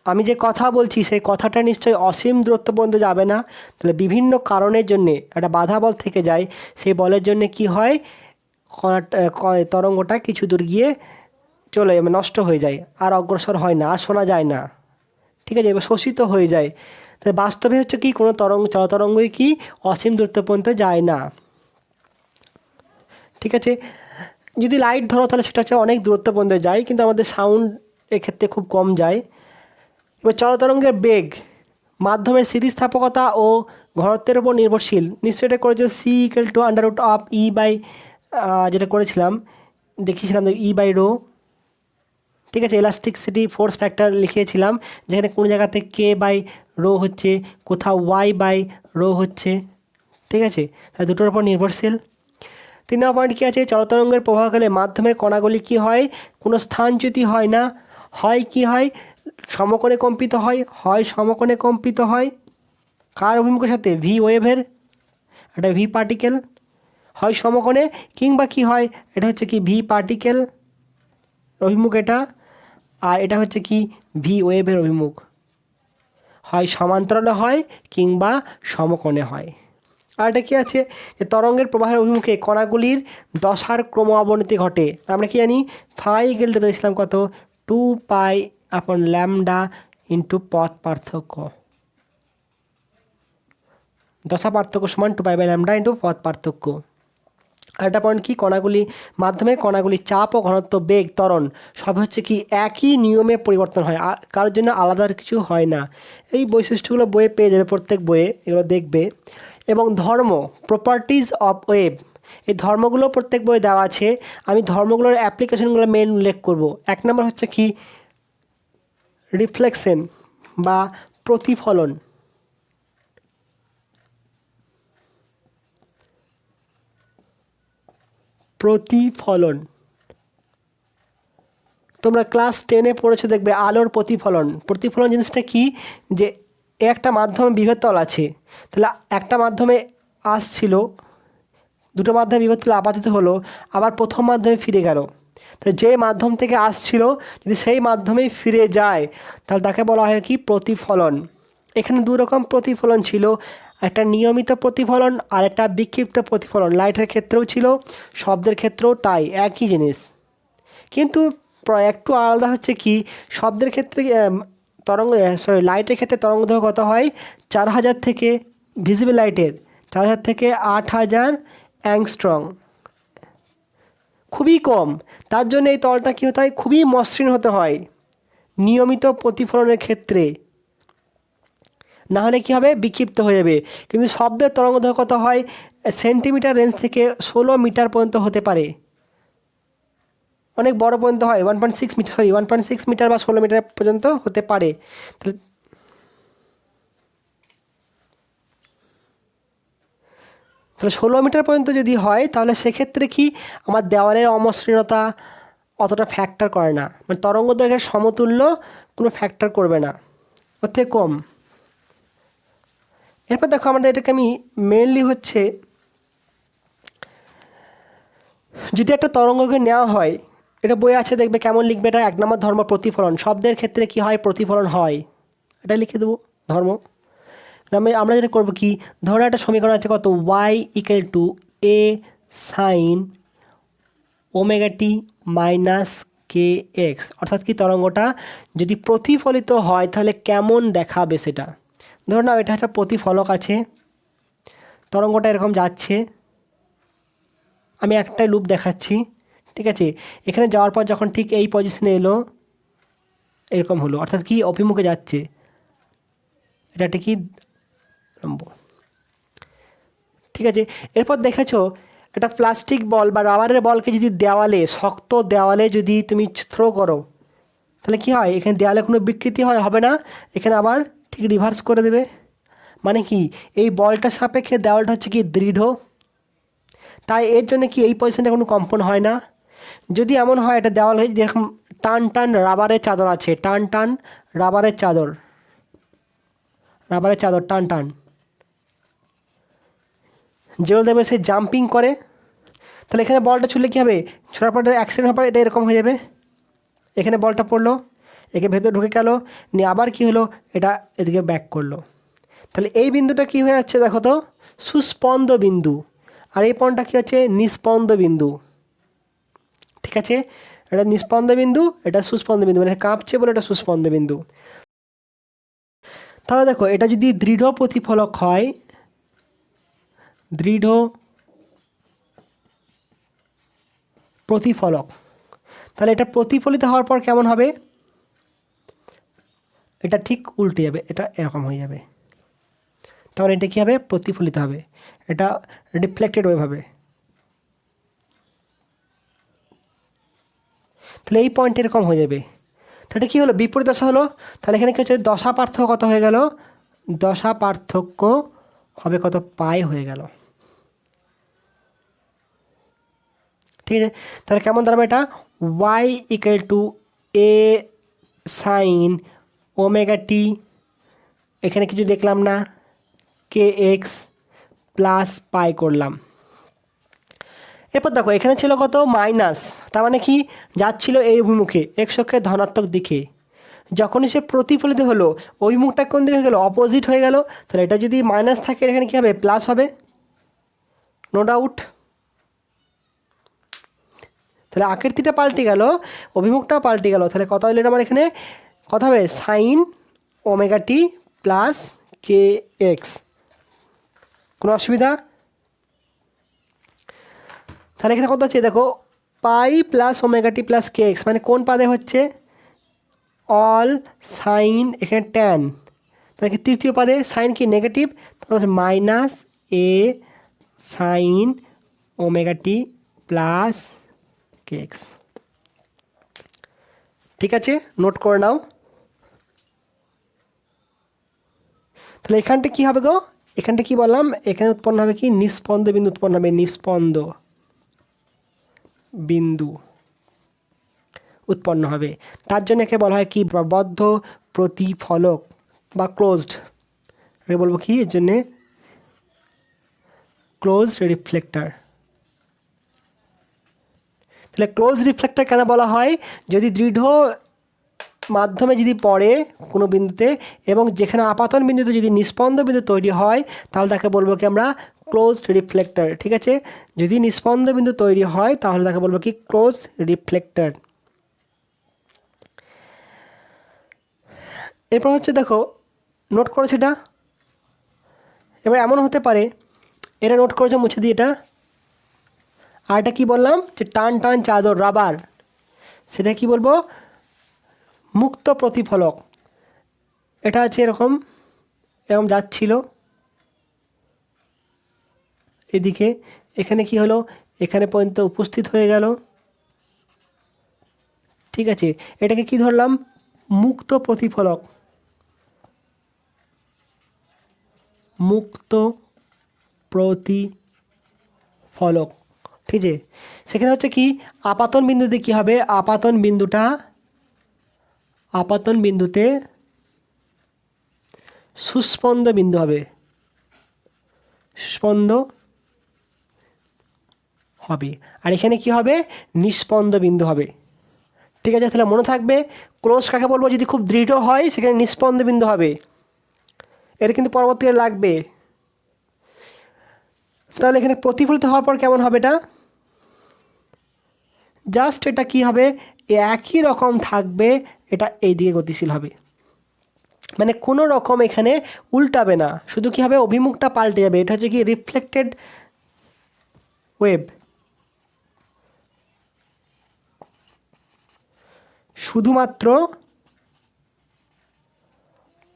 আমি যে কথা বলছি সেই কথাটা নিশ্চয়ই অসীম দূরত্ব পর্যন্ত যাবে না, তাহলে বিভিন্ন কারণের জন্যে একটা বাধা বল থেকে যায়, সেই বলের জন্য কি হয়, তরঙ্গটা কিছু দূর গিয়ে চলে যাবে, নষ্ট হয়ে যায়, আর অগ্রসর হয় না, আর শোনা যায় না। ঠিক আছে, এবার শোষিত হয়ে যায়। তাহলে বাস্তবে হচ্ছে কি, কোনো চলতরঙ্গই কি অসীম দূরত্ব পর্যন্ত যায় না। ঠিক আছে, যদি লাইট ধরো তাহলে সেটা হচ্ছে অনেক দূরত্ব পর্যন্ত যায়, কিন্তু আমাদের সাউন্ড এক্ষেত্রে খুব কম যায়। এবার চলতরঙ্গের বেগ মাধ্যমের স্থিতিস্থাপকতা ও ঘনত্বের উপর নির্ভরশীল। নিশ্চয়ই এটা করেছে C equal to under root of E by, যেটা করেছিলাম দেখিয়েছিলাম ই বাই রো। ঠিক আছে, ইলাস্টিসিটি ফোর্স ফ্যাক্টর লিখিয়েছিলাম, যেখানে কোনো জায়গাতে কে বাই রো হচ্ছে, কোথাও ওয়াই বাই রো হচ্ছে। ঠিক আছে, তাহলে দুটোর উপর নির্ভরশীল। 3 নম্বর পয়েন্ট কী আছে, চলতরঙ্গের প্রভাবকালে মাধ্যমের কণাগুলি কী হয়, কোনো স্থানচ্যুতি হয় না, হয় কি হয়, সমকোণে কম্পিত হয়, হয় সমকোণে কম্পিত হয়, কার অভিমুখের সাথে, ভি ওয়েভের, এটা ভি পার্টিকেল, হয় সমকোণে, কিংবা কি হয়, এটা হচ্ছে কি ভি পার্টিকেল অভিমুখ এটা, আর এটা হচ্ছে কি ভি ওয়েভের অভিমুখ, হয় সমান্তরালে হয় কিংবা সমকোণে হয়। আর এটা কী আছে, যে তরঙ্গের প্রবাহের অভিমুখে কণাগুলির দশার ক্রম অবনতি ঘটে। আমরা কি জানি, ফাই ইকুয়াল টু দিয়েছিলাম কত, 2 পাই আপন ল্যামডা ইন্টু পথ পার্থক্য, দশা পার্থক্য সমান 2 পাই বাই ল্যামডা ইন্টু পথ পার্থক্য। আর একটা পয়েন্ট কি, কণাগুলি মাধ্যমের কণাগুলি চাপ ও ঘনত্ব বেগ ত্বরণ সব হচ্ছে কি একই নিয়মে পরিবর্তন হয়, কারোর জন্য আলাদা কিছু হয় না। এই বৈশিষ্ট্যগুলো বইয়ে পেয়ে যাবে, প্রত্যেক বইয়ে এগুলো দেখবে। এবং ধর্ম, প্রপার্টিজ অফ ওয়েভ, এই ধর্মগুলো প্রত্যেক বইয়ে দেওয়া আছে। আমি ধর্মগুলোর অ্যাপ্লিকেশনগুলো মেন উল্লেখ করব। 1 নম্বর হচ্ছে কি রিফ্লেকশন বা প্রতিফলন। প্রতিফলন। তোমরা ক্লাস 10-এ পড়েছো, দেখবে আলোর প্রতিফলন। প্রতিফলন জিনিসটা কি, যে একটা মাধ্যমে বিভব তল আছে, তাহলে একটা মাধ্যমে আসছিল, দুটো মাধ্যমে বিভব তলে আপাতিত হলো, আবার প্রথম মাধ্যমে ফিরে গেল। তাহলে যে মাধ্যম থেকে আসছিল যদি সেই মাধ্যমেই ফিরে যায় তাহলে তাকে বলা হয় কি, প্রতিফলন। এখানে দু রকম প্রতিফলন ছিল, একটা নিয়মিত প্রতিফলন আর একটা বিক্ষিপ্ত প্রতিফলন। লাইটের ক্ষেত্রেও ছিল, শব্দের ক্ষেত্রেও তাই, একই জিনিস। কিন্তু একটু আলাদা হচ্ছে কি, শব্দের ক্ষেত্রে লাইটের ক্ষেত্রে তরঙ্গদৈর্ঘ্য কত হয়, 4000 থেকে, ভিজিবল লাইটের 4000 থেকে 8000 অ্যাংস্ট্রম, খুবই কম। তার জন্য এই তলটা কী হতে হয়, খুবই মসৃণ হতে হয় নিয়মিত প্রতিফলনের ক্ষেত্রে, না হলে কী হবে, বিক্ষিপ্ত হয়ে যাবে। কিন্তু শব্দের তরঙ্গদৈর্ঘ্য কত হয়, সেন্টিমিটার রেঞ্জ থেকে 16 মিটার পর্যন্ত হতে পারে, অনেক বড় পর্যন্ত হয়, 1.6 মিটার বা 16 মিটার পর্যন্ত হতে পারে। তাহলে 16 মিটার পর্যন্ত যদি হয় তাহলে সেক্ষেত্রে কি, আমার দেওয়ালের অমসৃণতা অতটা ফ্যাক্টর করে না, মানে তরঙ্গদৈর্ঘ্যের সমতুল্য কোনো ফ্যাক্টর করবে না, ওর থেকে কম। এরপর দেখো আমাদের এটাকে আমি মেনলি হচ্ছে, যদি একটা তরঙ্গকে নেওয়া হয়, এটা বই আছে, দেখবে কেমন লিখবে এটা, 1 নম্বর ধর্ম প্রতিফলন। শব্দের ক্ষেত্রে কি হয়, প্রতিফলন হয়, এটা লিখে দেবো ধর্ম। আমরা যেটা করবো কি, ধরো একটা সমীকরণ আছে কত, y = a sign omega T minus K x, অর্থাৎ কি তরঙ্গটা যদি প্রতিফলিত হয় তাহলে কেমন দেখাবে সেটা। ধরো না এটা একটা প্রতিফলক আছে, তরঙ্গটা এরকম যাচ্ছে, আমি একটাই লুপ দেখাচ্ছি, ঠিক আছে। এখানে যাওয়ার পর যখন ঠিক এই পজিশনে এলো, এরকম হলো, অর্থাৎ কি অভিমুখে যাচ্ছে, এটা কি লম্ব, ঠিক আছে। এরপর দেখেছো একটা প্লাস্টিক বল বা রাবারের বলকে যদি দেওয়ালে, শক্ত দেওয়ালে যদি তুমি থ্রো করো তাহলে কি হয়, এখানে দেওয়ালে কোনো বিকৃতি হবে না, এখানে আবার ঠিক রিভার্স করে দেবে। মানে কি, এই বলটার সাপেক্ষে দেওয়ালটা হচ্ছে কি দৃঢ়, তাই এর জন্য কি এই পজিশনটা কোনো কম্পন হয় না। যদি এমন হয় এটা দেওয়াল হয়ে যেরকম টান টান রাবারের চাদর আছে, টান টান রাবারের চাদর, টান টান, যেগুলো দেবে সে জাম্পিং করে, তাহলে এখানে বলটা ছুড়লে কী হবে, ছোড়ার পর অ্যাক্সিডেন্ট হওয়ার পর এটা এরকম হয়ে যাবে। এখানে বলটা পড়লো, একে ভেতরে ঢুকে গেল, নিয়ে আবার কি হলো, এটা এদিকে ব্যাক করলো, তাহলে এই বিন্দুটা কি হয়ে যাচ্ছে দেখো তো, সুস্পন্দ বিন্দু, আর এই পয়েন্টটা কী হচ্ছে, নিস্পন্দ বিন্দু, ঠিক আছে। এটা নিস্পন্দ বিন্দু, এটা সুস্পন্দ বিন্দু, মানে কাঁপছে বলে এটা সুস্পন্দ বিন্দু। তাহলে দেখো এটা যদি দৃঢ় প্রতিফলক হয়, দৃঢ় প্রতিফলক, তাহলে এটা প্রতিফলিত হওয়ার পর কেমন হবে, এটা ঠিক উল্টে যাবে, এটা এরকম হয়ে যাবে, তখন এটা কী হবে, প্রতিফলিত হবে, এটা রিফ্লেক্টেড ওয়েভ হবে। তাহলে এই পয়েন্ট এরকম হয়ে যাবে, তাহলে কী হলো, বিপরীত দশা হলো। তাহলে এখানে কী হচ্ছে, দশা পার্থক্য কত হয়ে গেল, দশা পার্থক্য হবে কত, পাই হয়ে গেল, ঠিক আছে। তাহলে কেমন দাঁড়াবে এটা, y = a সাইন ওমেগা টি, এখানে কিছু দেখলাম না, কে এক্স প্লাস পাই করলাম। এরপর দেখো এখানে ছিল কত, মাইনাস, তার মানে কি যাচ্ছিল এই অভিমুখে, এক্স অক্ষের ধনাত্মক দিকে, যখনই সে প্রতিফলিত হলো অভিমুখটা কোন দিকে হয়ে গেল, অপোজিট হয়ে গেল, তাহলে এটা যদি মাইনাস থাকে এখানে কী হবে, প্লাস হবে, নো ডাউট। তাহলে আকৃতিটা পাল্টে গেল, অভিমুখটাও পাল্টে গেল, তাহলে কত হলো আমার এখানে, কত হবে, সাইন ওমেগা টি প্লাস কে এক্স, কোনো অসুবিধা। তাহলে এখানে কত আছে দেখো, পাই প্লাস ওমেগা টি প্লাস কে এক্স, মানে কোন পাদে হচ্ছে, অল সাইন, এখানে ট্যান, তাহলে কি তৃতীয় পাদে সাইন কি নেগেটিভ, তাহলে মাইনাস এ সাইন ওমেগা টি প্লাস কে এক্স, ঠিক আছে, নোট করে নাও। তাহলে এখানটা কী হবে গো, এখানটা কি বললাম, এখানে উৎপন্ন হবে কি, নিস্পন্দ বিন্দু উৎপন্ন হবে, নিস্পন্দ, বিন্দু উৎপন্ন হবে। তার জন্য একে বলা হয় কি বদ্ধ প্রতিফলক বা ক্লোজড, এটাকে বলবো কি এর জন্যে ক্লোজড রিফ্লেক্টর। তাহলে ক্লোজ রিফ্লেক্টর কেন বলা হয়? যদি দৃঢ় মাধ্যমে যদি পড়ে কোনো বিন্দুতে এবং যেখানে আপাতন বিন্দুতে যদি নিস্পন্দ বিন্দু তৈরি হয় তাহলে তাকে বলবো কি আমরা ক্লোজড রিফ্লেক্টর। ঠিক আছে, যদি নিস্পন্দ বিন্দু তৈরি হয় তাহলে তাকে বলবো কি ক্লোজ রিফ্লেক্টর। এরপর হচ্ছে দেখো নোট করেছে এটা। এবার এমন হতে পারে এটা নোট করেছে, মুছে দিই এটা। আর এটা কী বললাম যে টান টান চাদর রাবার, সেটা কি বলবো মুক্ত প্রতিফলক। এটা আছে এরকম এরকম যাচ্ছিল এদিকে, এখানে কি হলো এখানে পর্যন্ত উপস্থিত হয়ে গেল। ঠিক আছে, এটাকে কি ধরলাম মুক্ত প্রতিফলক, মুক্ত প্রতিফলক। ঠিক আছে, সেখানে হচ্ছে কি আপাতন বিন্দুতে কি হবে, আপাতন বিন্দুতে সুস্পন্দ বিন্দু হবে, সুস্পন্দ হবে। আর এখানে কি হবে নিস্পন্দ বিন্দু হবে। ঠিক আছে, তাহলে মনে থাকবে ক্লোজ কাকে বলবো, যদি খুব দৃঢ় হয় সেখানে নিস্পন্দ বিন্দু হবে। এটা কিন্তু পরবর্তীতে লাগবে। তাহলে এখানে প্রতিফলিত হওয়ার পর কেমন হবে এটা, জাস্ট এটা কি হবে একই রকম থাকবে, এটা এই দিকে গতিশীল হবে, মানে কোনো রকম এখানে উল্টাবে না, শুধু কি হবে অভিমুখটা পাল্টে যাবে। এটা হচ্ছে কি রিফ্লেক্টেড ওয়েভ, শুধুমাত্র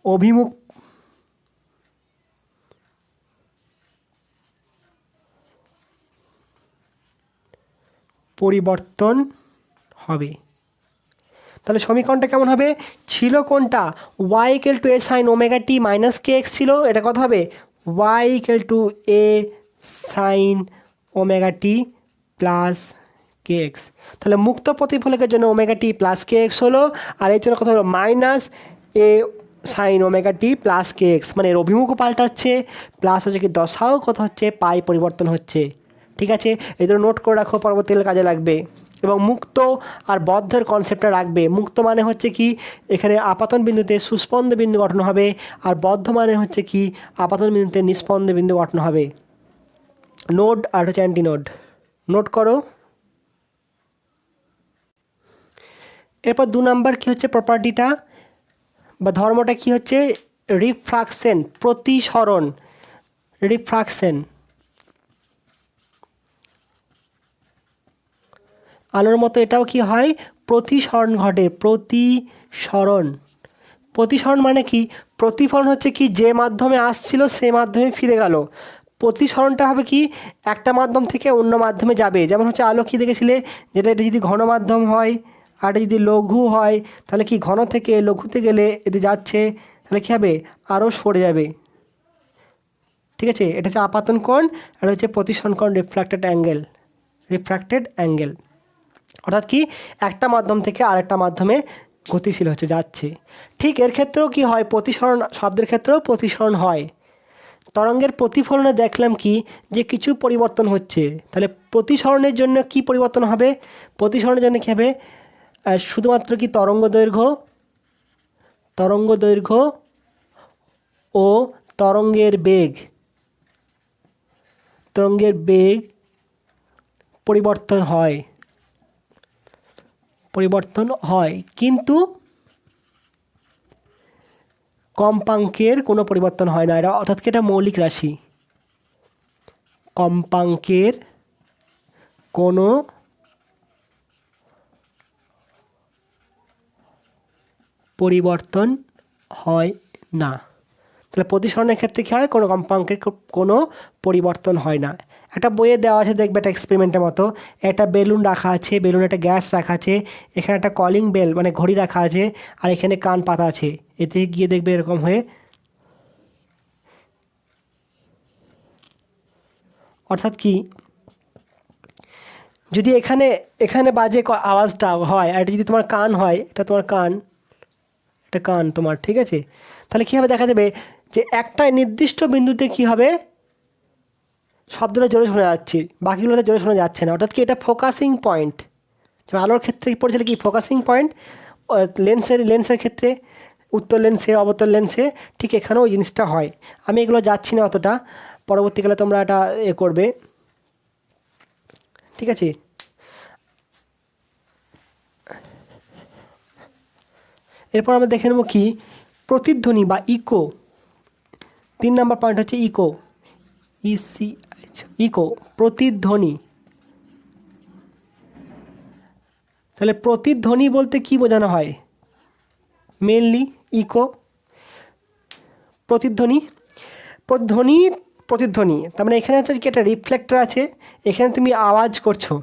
অভিমুখ পরিবর্তন হবে। তাহলে সমীকরণটা কেমন হবে, ছিল কোনটা y = a sin omega t minus K x ছিল, এটা কত হবে y = a sin omega t plus K X. তাহলে মুক্ত প্রতিফলকের জন্য ওমেগা টি প্লাস কে এক্স হলো, আর এর জন্য কত হলো মাইনাস এ সাইন ওমেগা টি প্লাস কে এক্স, মানে এর অভিমুখও পাল্টাচ্ছে প্লাস হচ্ছে কি দশাও কত হচ্ছে পাই পরিবর্তন হচ্ছে। ঠিক আছে, এই জন্য নোট করে রাখো, পরবর্তীকালে কাজে লাগবে। এবং মুক্ত আর বদ্ধের কনসেপ্টটা রাখবে। মুক্ত মানে হচ্ছে কি এখানে আপাতন বিন্দুতে সুস্পন্দ বিন্দু গঠন হবে, আর বদ্ধ মানে হচ্ছে কি আপাতন বিন্দুতে নিস্পন্দ বিন্দু গঠন হবে। নোড আর হচ্ছে অ্যান্টিনোড, নোট করো। এরপর 2 নাম্বার কী হচ্ছে প্রপার্টিটা বা ধর্মটা কি হচ্ছে রিফ্রাকশন, প্রতিসরণ। রিফ্রাকশন আলোর মতো এটাও কি হয় প্রতিসরণ ঘটে। প্রতিসরণ মানে কি প্রতিফলন হচ্ছে কি যে মাধ্যমে আসছিল সে মাধ্যমে ফিরে গেল। প্রতিসরণটা হবে কি একটা মাধ্যম থেকে অন্য মাধ্যমে যাবে। যেমন হচ্ছে আলো কি দেখেছিলে, যেটা এটা যদি ঘন মাধ্যম হয় আর এটা যদি লঘু হয় তাহলে কি ঘন থেকে লঘুতে গেলে এতে যাচ্ছে, তাহলে কী হবে আরও সরে যাবে। ঠিক আছে, এটা হচ্ছে আপাতন কোণ আর হচ্ছে প্রতিসরণ কোণ, রিফ্র্যাক্টেড অ্যাঙ্গেল। অর্থাৎ কি একটা মাধ্যম থেকে আরেকটা মাধ্যমে গতিশীল হচ্ছে যাচ্ছে। ঠিক এর ক্ষেত্রেও কি হয় প্রতিসরণ শব্দের ক্ষেত্রেও প্রতিসরণ হয়। তরঙ্গের প্রতিফলনে দেখলাম কি যে কিছু পরিবর্তন হচ্ছে, তাহলে প্রতিসরণের জন্য কি পরিবর্তন হবে, প্রতিসরণের জন্য কী হবে শুধুমাত্র কি তরঙ্গ দৈর্ঘ্য ও তরঙ্গের বেগ পরিবর্তন হয় কিন্তু কম্পাঙ্কের কোনো পরিবর্তন হয় না। এটা অর্থাৎ কি এটা মৌলিক রাশি, কম্পাঙ্কের কোনো পরিবর্তন হয় না। তাহলে প্রতিসরণের ক্ষেত্রে কী হয় কোনো কম্পাঙ্কের কোনো পরিবর্তন হয় না। একটা বইয়ে দেওয়া আছে দেখবে একটা এক্সপেরিমেন্টের মতো, একটা বেলুন রাখা আছে, বেলুনে একটা গ্যাস রাখা আছে, এখানে একটা কলিং বেল মানে ঘড়ি রাখা আছে, আর এখানে কান পাতা আছে। এতে গিয়ে দেখবে এরকম হয়ে, অর্থাৎ কি যদি এখানে এখানে বাজে আওয়াজটা হয়, আর এটা যদি তোমার কান হয়, এটা তোমার কান, এটা কান তোমার, ঠিক আছে, তাহলে কী হবে দেখা যাবে যে একটা নির্দিষ্ট বিন্দুতে কী হবে, শব্দটা জোরে শোনা যাচ্ছে, বাকিগুলোতে জোরে শোনা যাচ্ছে না। অর্থাৎ কি এটা ফোকাসিং পয়েন্ট। আলোর ক্ষেত্রে পড়েছিল কি ফোকাসিং পয়েন্ট, লেন্সের ক্ষেত্রে উত্তর লেন্সে অবতল লেন্সে, ঠিক এখানেও ওই জিনিসটা হয়। আমি এগুলো যাচ্ছি না অতটা, পরবর্তীকালে তোমরা এটা করবে, ঠিক আছে। এরপর আমরা দেখে নেব কি প্রতিধ্বনি বা ইকো। 3 নম্বর পয়েন্ট হচ্ছে ইকো, ইকো, প্রতিধ্বনি। তাহলে প্রতিধ্বনি বলতে কি বোঝানো হয়, মেনলি ইকো, প্রতিধ্বনি, প্রতিধ্বনি তার মানে এখানে আছে কি একটা রিফ্লেক্টর আছে, এখানে তুমি আওয়াজ করছো,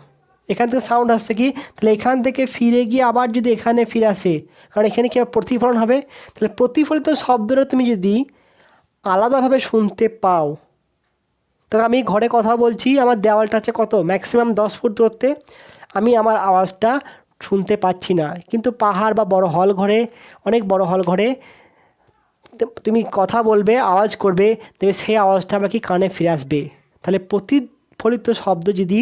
এখান থেকে সাউন্ড আসছে কি, তাহলে এখান থেকে ফিরে গিয়ে আবার যদি এখানে ফিরে আসে, কারণ এখানে কি প্রতিফলন হবে, তাহলে প্রতিফলিত শব্দটা তুমি যদি আলাদাভাবে শুনতে পাও, তো আমি ঘরে কথা বলছি, আমার দেওয়ালটা আছে কত ম্যাক্সিমাম 10 ফুট দূরত্বে, আমি আমার আওয়াজটা শুনতে পাচ্ছি না, কিন্তু পাহাড় বা বড় হল ঘরে, অনেক বড় হল ঘরে তুমি কথা বলবে, আওয়াজ করবে, তবে সেই আওয়াজটা আমাকে কানে ফিরে আসবে। তাহলে প্রতিফলিত শব্দ যদি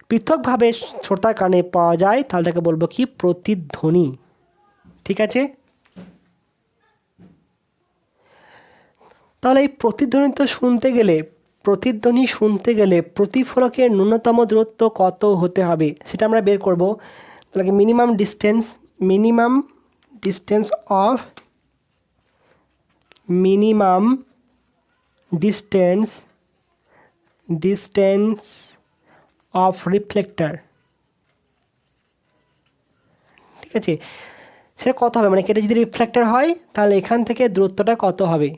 পৃথকভাবে শ্রোতার কানে পাওয়া যায়, তাহলে তাকে বলবো কি প্রতিধ্বনি, ঠিক আছে। তাহলে এই প্রতিধ্বনি শুনতে গেলে প্রতিফলকের ন্যূনতম দূরত্ব কত হতে হবে সেটা আমরা বের করব। তাহলে মিনিমাম ডিস্টেন্স অফ রিফ্লেক্টর, ঠিক আছে, সেটা কত হবে, মানে এটা যদি রিফ্লেক্টর হয় তাহলে এখান থেকে দূরত্বটা কত হবে।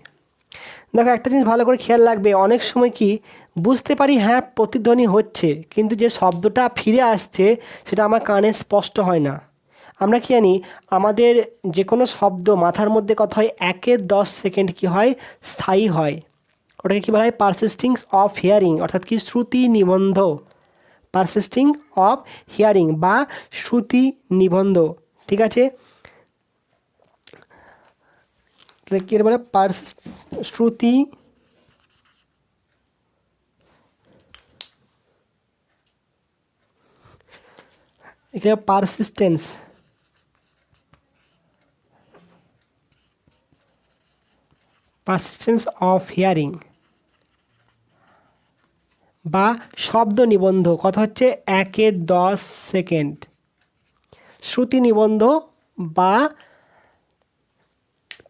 দেখো একটা জিনিস ভালো করে খেয়াল রাখবে, অনেক সময় কি বুঝতে পারি হ্যাঁ প্রতিধ্বনি হচ্ছে, কিন্তু যে শব্দটা ফিরে আসছে সেটা আমার কানে স্পষ্ট হয় না। আমরা কি জানি আমাদের যে কোনো শব্দ মাথার মধ্যে কথা হয় 1-10 সেকেন্ড কি হয়, স্থায়ী হয়। ওটাকে কী বলা হয়, পারসিস্টিং অফ হিয়ারিং, অর্থাৎ কি শ্রুতি নিবন্ধ, পারসিস্টিং অফ হিয়ারিং বা শ্রুতি নিবন্ধ, ঠিক আছে। তাহলে কী বলে শ্রুতি এখানে পারসিস্টেন্স অফ হিয়ারিং বা শব্দ নিবন্ধ, কথা হচ্ছে 1-10 সেকেন্ড, শ্রুতি নিবন্ধ বা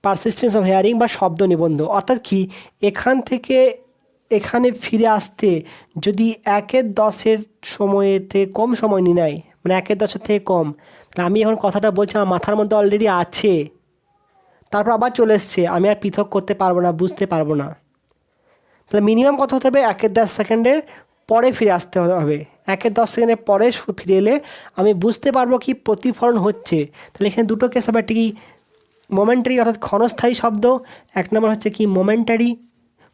পারসিস্টেন্স অফ হিয়ারিং বা শব্দ নিবন্ধ। অর্থাৎ কি এখান থেকে এখানে ফিরে আসতে যদি 1-10 সময়েতে কম সময় নিয়ে নেয়, মানে 1-10 থেকে কম, তাহলে আমি এখন কথাটা বলছি আমার মাথার মধ্যে অলরেডি আছে, তারপর আবার চলে এসছে, আমি আর পৃথক করতে পারবো না, বুঝতে পারবো না। তাহলে মিনিমাম কত হতে হবে, 1-10 সেকেন্ডের পরে ফিরে আসতে হবে, 1-10 সেকেন্ডের পরে ফিরে এলে আমি বুঝতে পারবো কি প্রতিফলন হচ্ছে। তাহলে এখানে দুটো কেস হবে, একটি মোমেন্টারি অর্থাৎ ক্ষণস্থায়ী শব্দ, এক নম্বর হচ্ছে কি মোমেন্টারি,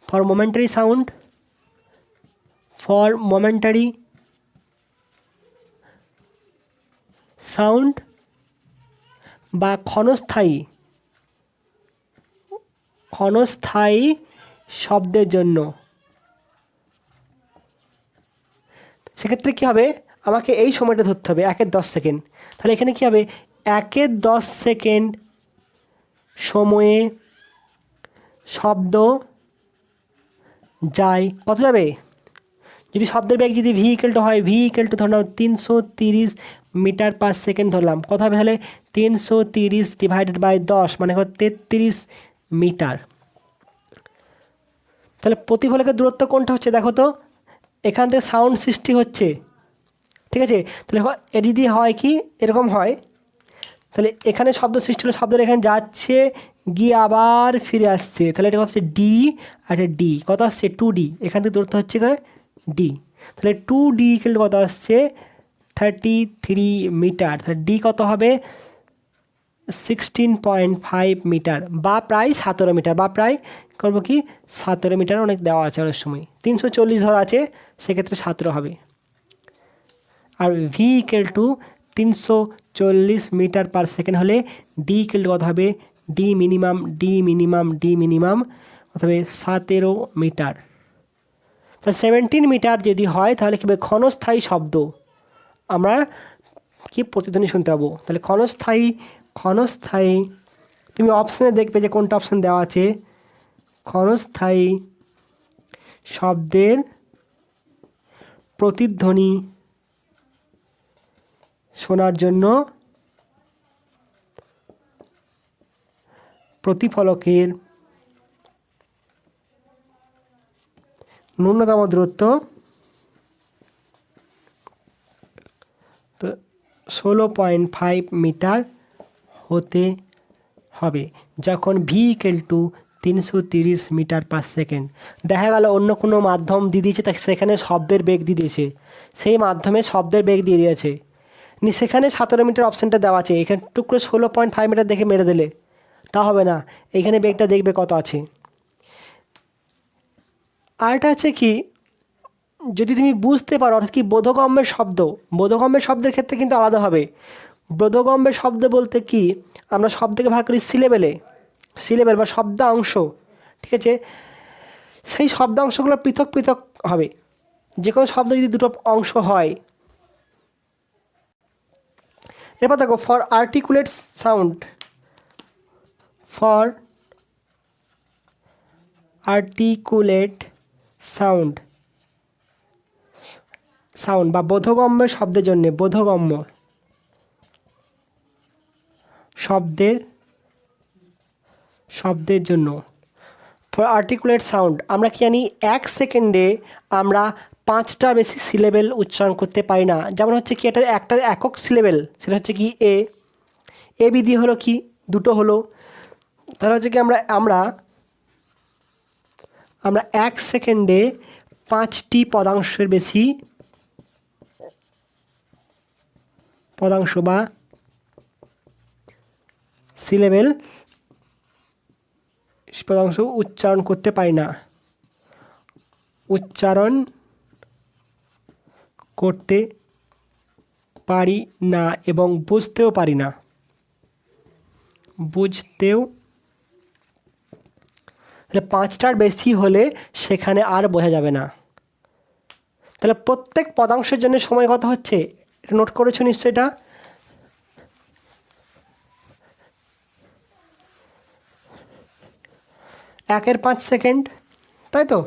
ফর মোমেন্টারি সাউন্ড বা ক্ষণস্থায়ী শব্দের জন্য। সেক্ষেত্রে কী হবে, আমাকে এই সময়টা ধরতে হবে 1-10 সেকেন্ড। তাহলে এখানে কী হবে, 1-10 সেকেন্ড সময়ে শব্দ যায়, কত যাবে, যদি শব্দের বেগ যদি ভি হয়, ধরলাম 330 মিটার পার সেকেন্ড ধরলাম, কত হবে তাহলে 330 ডিভাইডেড বাই 10 মানে 33 মিটার। তাহলে প্রতিফলকের দূরত্ব কোনটা হচ্ছে দেখো তো, এখান থেকে সাউন্ড সৃষ্টি হচ্ছে, ঠিক আছে। তাহলে এটি যদি হয় কি এরকম হয়, তাহলে এখানে শব্দ সৃষ্টি হলো, শব্দটা এখানে যাচ্ছে গিয়ে আবার ফিরে আসছে, তাহলে এটা কত হচ্ছে ডি, আর এটা ডি কত আসছে 2D, এখান থেকে দূরত্ব হচ্ছে ডি, তাহলে 2D কত আসছে 33 মিটার, তাহলে ডি কত হবে 16.5 মিটার বা প্রায় 17 মিটার, বা প্রায় করবো কি 17 মিটার, অনেক দেওয়া আছে অনেক সময় 340 ধরা আছে, সেক্ষেত্রে 17 হবে। আর V equal to 340 metre per second হলে ডি ইকুয়াল টু কত হবে, ডি মিনিমাম কত হবে 17 মিটার। তা 17 মিটার যদি হয় তাহলে কী হবে, ক্ষণস্থায়ী শব্দ আমরা কি প্রতিধ্বনি শুনতে পাবো। তাহলে ক্ষণস্থায়ী তুমি অপশানে দেখবে যে কোনটা অপশান দেওয়া আছে, ক্ষণস্থায়ী শব্দের প্রতিধ্বনি শোনার জন্য প্রতিফলকের ন্যূনতম দূরত্ব 16.5 মিটার হতে হবে যখন V equal to 330 metre per second. দেখা গেল অন্য কোনো মাধ্যম দিয়ে দিয়েছে, তাকে সেখানে শব্দের বেগ দিয়ে দিয়েছে, সেই মাধ্যমে শব্দের বেগ দিয়ে দিয়েছে, সেখানে 17 মিটার অপশানটা দেওয়া আছে, এখানে টুক করে 16.5 মিটার দেখে মেরে দিলে তা হবে না, এইখানে বেগটা দেখবে কত আছে। আরেকটা আছে কি, যদি তুমি বুঝতে পারো, অর্থাৎ কি বোধগম্যের বোধগম্যের শব্দের ক্ষেত্রে কিন্তু আলাদা হবে। বোধগম্যের শব্দ বলতে কি, আমরা শব্দকে ভাগ করি সিলেবেল বা শব্দাংশ, ঠিক আছে, সেই শব্দাংশগুলো পৃথক পৃথক হবে। যে কোনো শব্দ যদি দুটো অংশ হয়, এরপর দেখো ফর আর্টিকুলেট সাউন্ড বা বোধগম্য শব্দের জন্য, বোধগম্য শব্দের জন্য ফর আর্টিকুলেট সাউন্ড আমরা কি জানি, 1 সেকেন্ডে আমরা 5টা বেশি সিলেবেল উচ্চারণ করতে পারি না। যেমন হচ্ছে কি, একটা একক সিলেবেল, সেটা হচ্ছে কি এ বি দিয়ে হলো কি, দুটো হলো, তাহলে হচ্ছে কি আমরা 1 সেকেন্ডে 5টি পদাংশের বেশি পদাংশ বা সিলেবেল পদাংশ উচ্চারণ করতে পারি না, এবং বুঝতেও পারি না। তাহলে 5টার বেশি হলে সেখানে আর বোঝা যাবে না। তাহলে প্রত্যেক পদাংশের জন্য সময় কত হচ্ছে, এটা নোট করেছো নিশ্চয়, এটা 1/5 সেকেন্ড, তাই তো।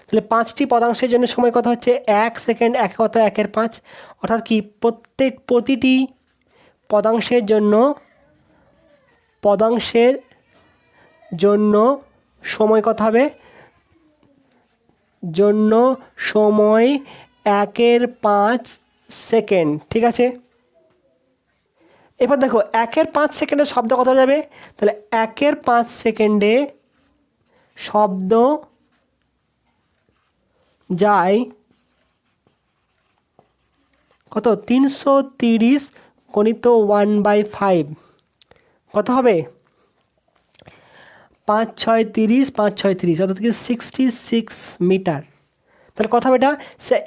তাহলে 5টি পদাংশের জন্য সময় কত হচ্ছে, 1 সেকেন্ড, কত 1/5, অর্থাৎ কি প্রতিটি পদাংশের জন্য সময় কত হবে, সময় 1/5 সেকেন্ড, ঠিক আছে। এবার দেখো 1/5 সেকেন্ডে শব্দ কত যাবে, তাহলে 1/5 সেকেন্ডে শব্দ যায় কত, 330 গণিত 1/5 কত হবে, 5 6 30, 5 6 30, অর্থাৎ কি 66 মিটার। তাহলে কথা হবে এটা